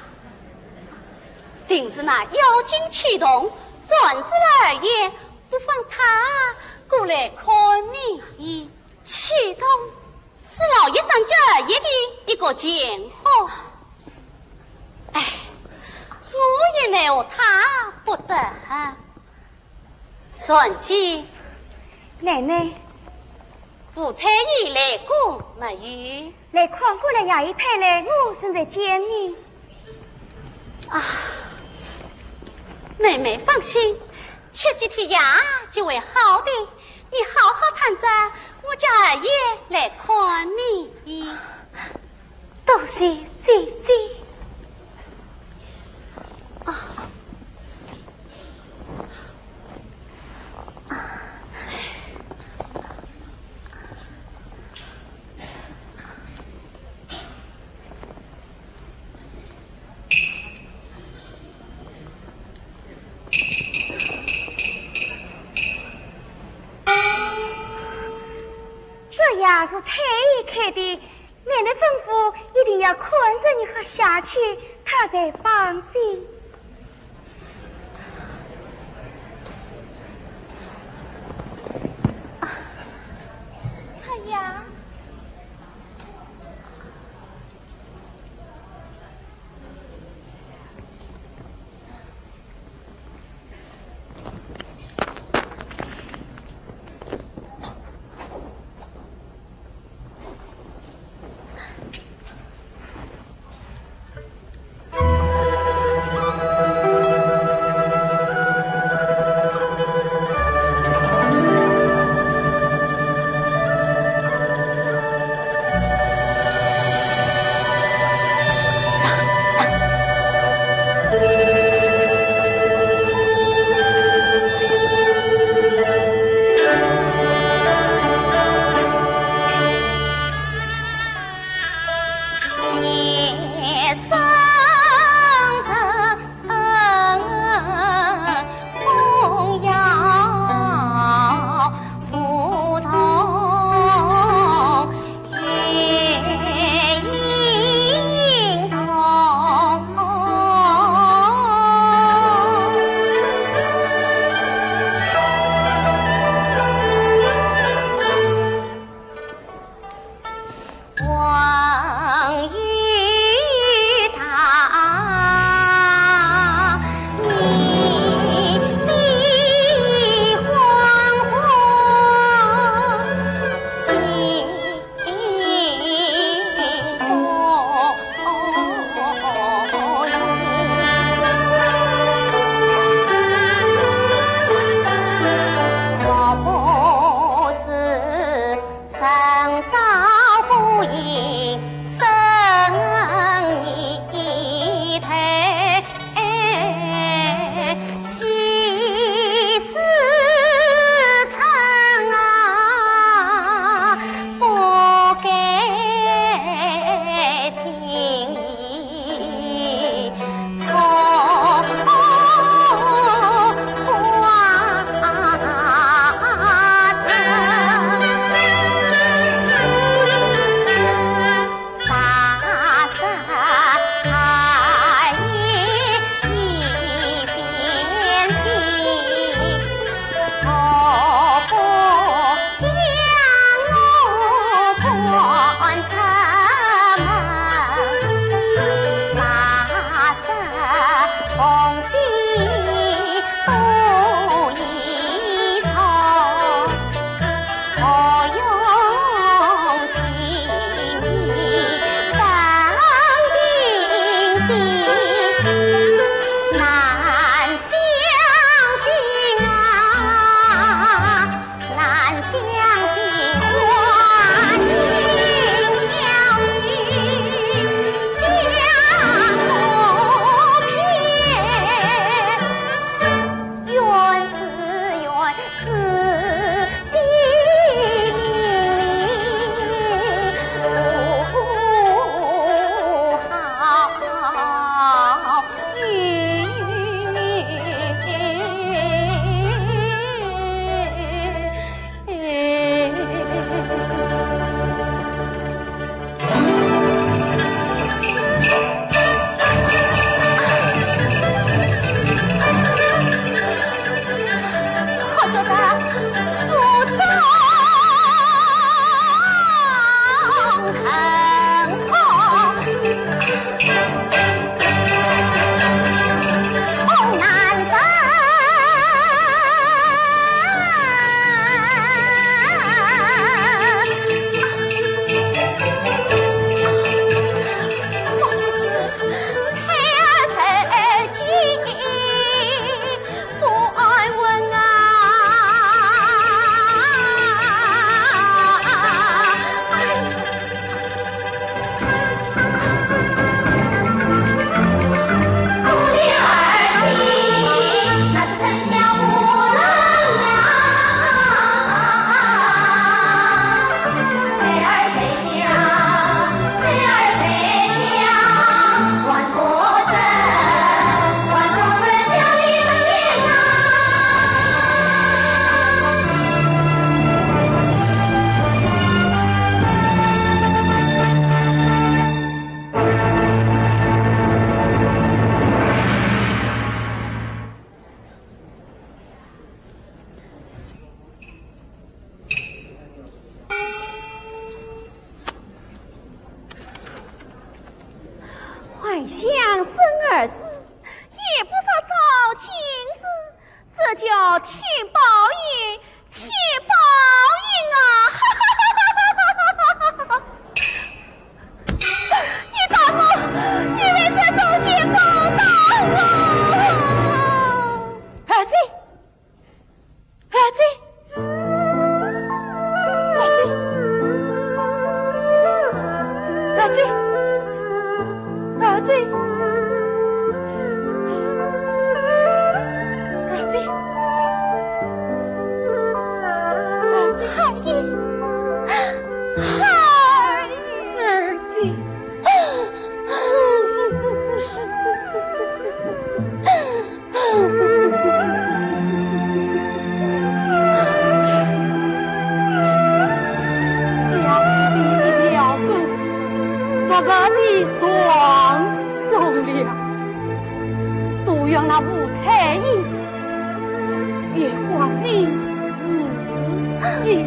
定是那妖精驱动，算是了二爷，不妨他过来看你。驱动是老爷上叫二爷的一个剑号。哎，我也奈何他不得。算计奶奶，傅太医来过没有？来看过了衙役太来，我正在见你。妹妹放心，吃几天药就会好的。你好好躺着，我叫二爷来看你。多谢姐姐。这药是太医开的，奶奶吩咐一定要困着你喝下去，他才放心。太阳。还想生儿子，也不少找亲子，这叫天报应，天报应啊！你大夫，你为这种结报答我！儿子，儿子，儿子，儿子，儿子，儿子，儿子，孩儿，孩儿子。我的断送了，都让那吴太医别管你自己。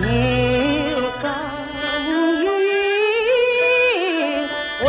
有生于为。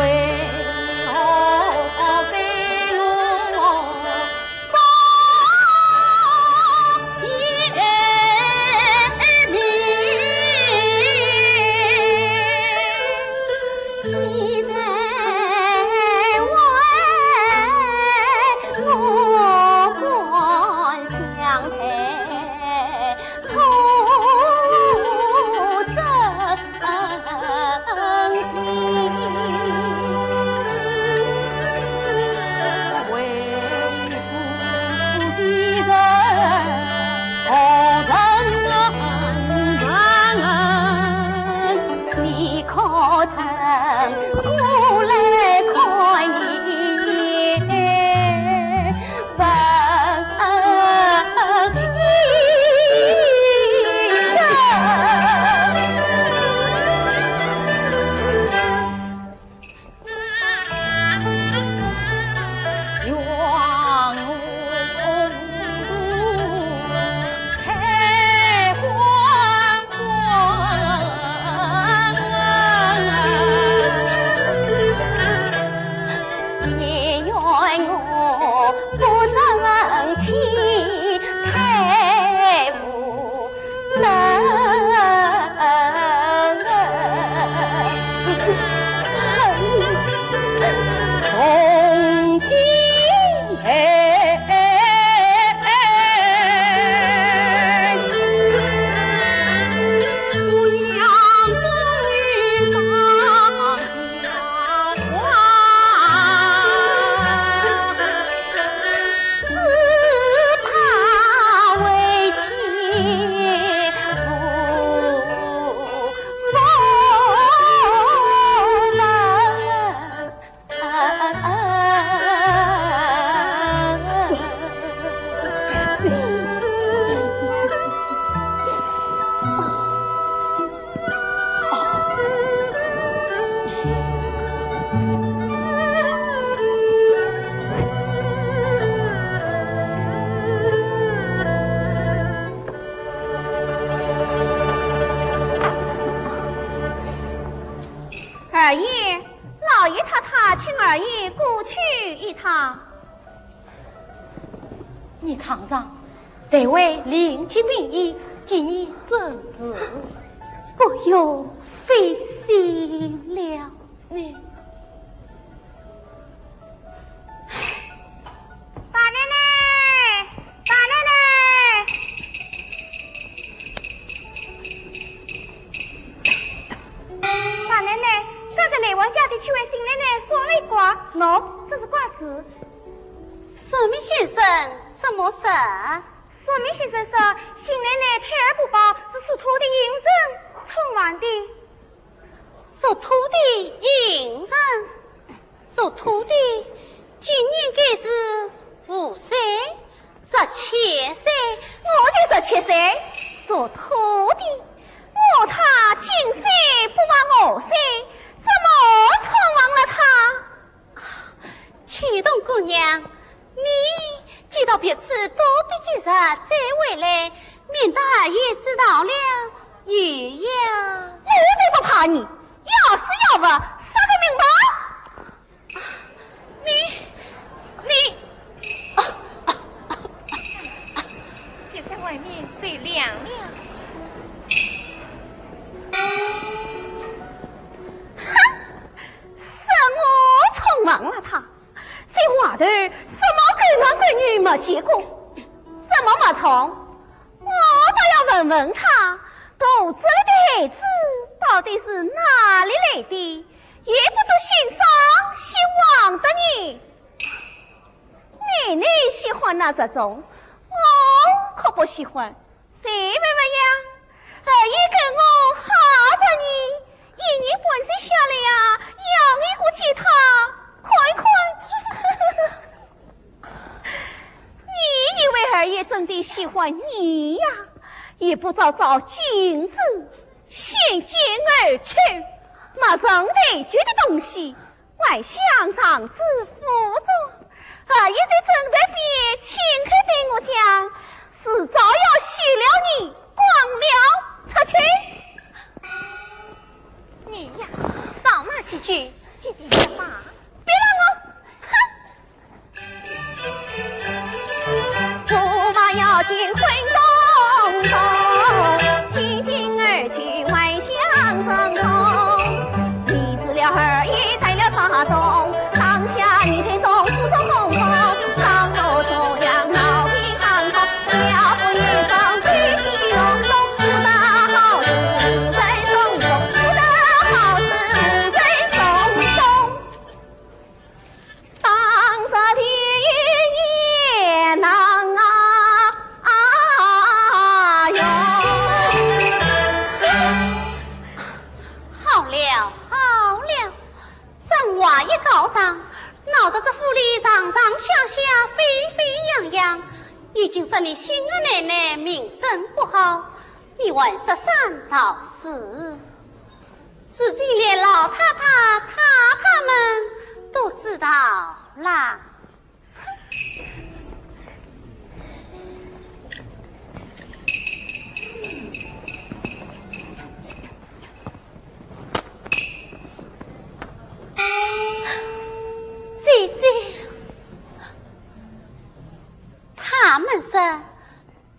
二爷，老爷他请二爷过去一趟。你堂上得为临其名义，今以正直，不由费心了呢。大奶奶，大奶奶，大奶奶，刚才来往家的去为新奶奶说了一卦，喏，这是卦子。算命先生，怎么事？算命先生说，新奶奶胎儿不保，是属兔的阴人宠完的。属兔的阴人，属兔的今年该是5岁、17岁，我就17岁，属兔的。我他今岁不忘5岁，怎么宠忘了他？启东姑娘，你知道要彼此多比几日再回来，免得二爷知道了余呀。我才不怕你，要死要活，杀个明白。你，别在外面睡凉了。是我冲忘了他，在外头什么狗男狗女没见过，怎么没冲？我倒要问问他，肚子里的孩子到底是哪里来的？也不知姓方姓王的你，奶奶喜欢那这种，我可不喜欢。谁问问呀？二爷跟我哈着你，一年半岁下来呀，养一个吉他，快！你以为二爷真的喜欢你呀？也不早早禁止，先见而去，没人得觉的东西，外向长子辅助。二爷在正在边亲口对我讲，迟早要许了你，光了出去。你呀，少骂几句，就别干嘛？别让我，驸马要进婚东东，进京而去外乡争通。你知了二爷带了大众，当下你推中扶着红枫，当路中央闹平安通，脚步一上举起隆隆，不得好事无人松松，不得好事无人松松。当时的也能哟，好了，咱娃也高尚，闹得这府里上上下下沸沸扬扬，已经使你新的奶奶名声不好。你还13到4，自己连老太太、太太们都知道啦。姐姐，他们说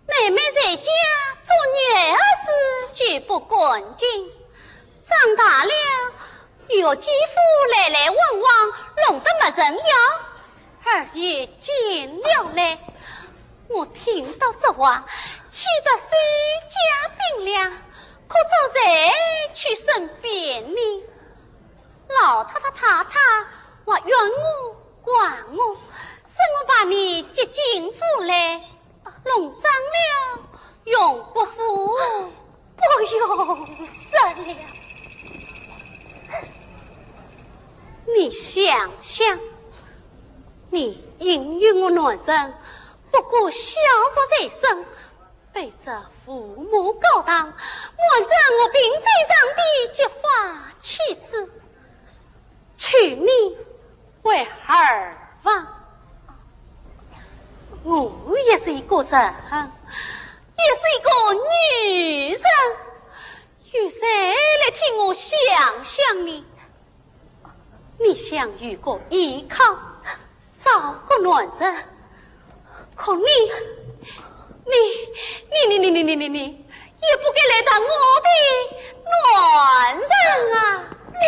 妹妹在家做女儿时绝不恭敬，长大了有继父来来往往，弄得没人要。二爷见了呢，我听到这话，气得手脚冰凉，可找谁去身边呢？老太太太太我怨我怪我，是我把你接进府来，弄脏了永不服，不用死了。你想想，你因于我男人不顾孝服在身，背着父母高堂，望着我嫔妃长的结发妻子，娶你为儿房。我也是一个人，也是一个女人，有谁来替我想想你？你想有个依靠，找个男人，可你也不该来当我的男人啊！你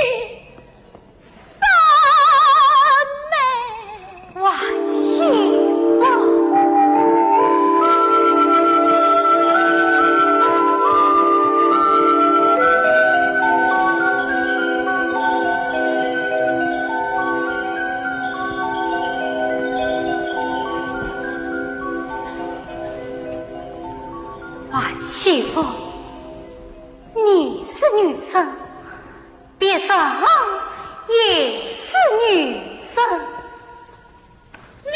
三妹万幸福。媳妇，你是女生，别人也是女生。你，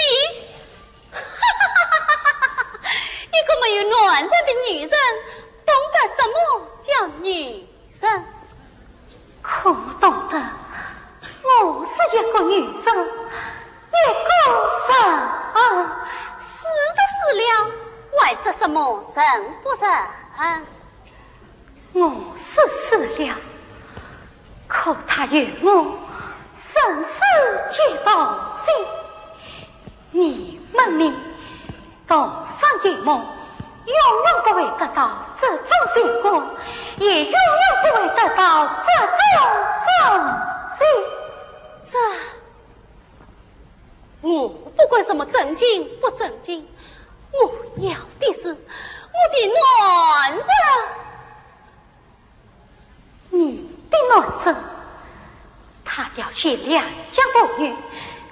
一个没有男人的女人，懂得什么叫女生？可懂得，我是一个女生，一个人，是什么神不神？我是死了，可他与我生死皆同心。你们呢，同生一梦，永远不会得到这种结果，也永远不会得到这种正这我不管什么正经不正经，我要的是我的暖人。你的暖人，他了解良家妇女，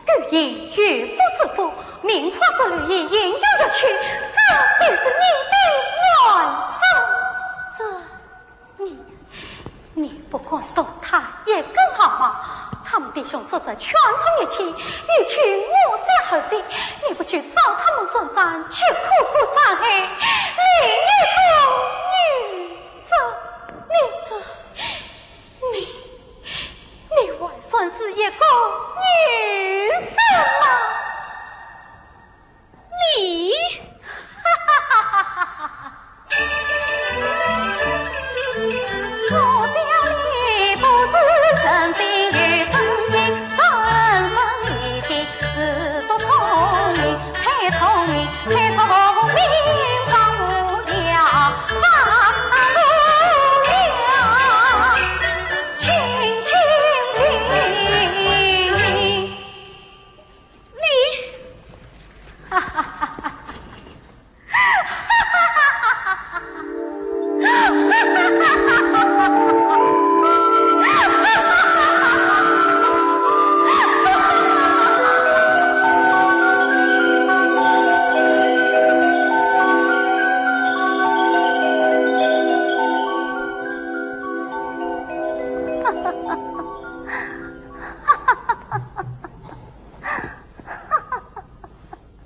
故意渔夫之夫，名花所绿也应有有趣，这才是你的暖人。你不管懂他也更好嘛。他们弟兄说着全同一气，欲去我家何计？你不去找他们算账，却苦苦残害另一个女生。你还算是一个女生吗？你，我想你不知真心与真情，人生已经自作聪明，太聪明，太聪明，放不了，放不了，亲亲亲，你，哈哈哈哈。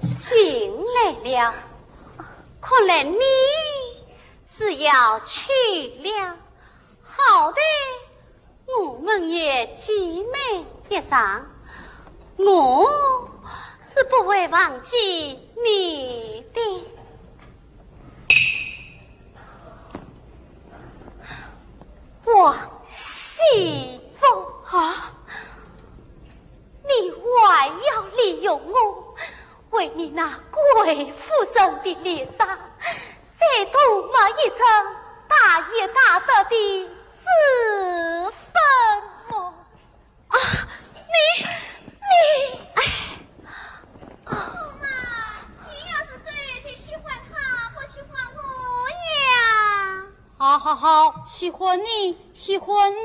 醒来了，看来你是要去了。好的，我们也集美一场，我是不会忘记你的。王熙凤啊，你还要利用我，为你那贵妇生的脸上再涂抹一层大也大得的脂粉吗？啊，你，哎，妈妈，你要是最去喜欢他，不喜欢我呀？好，喜欢你，喜欢你。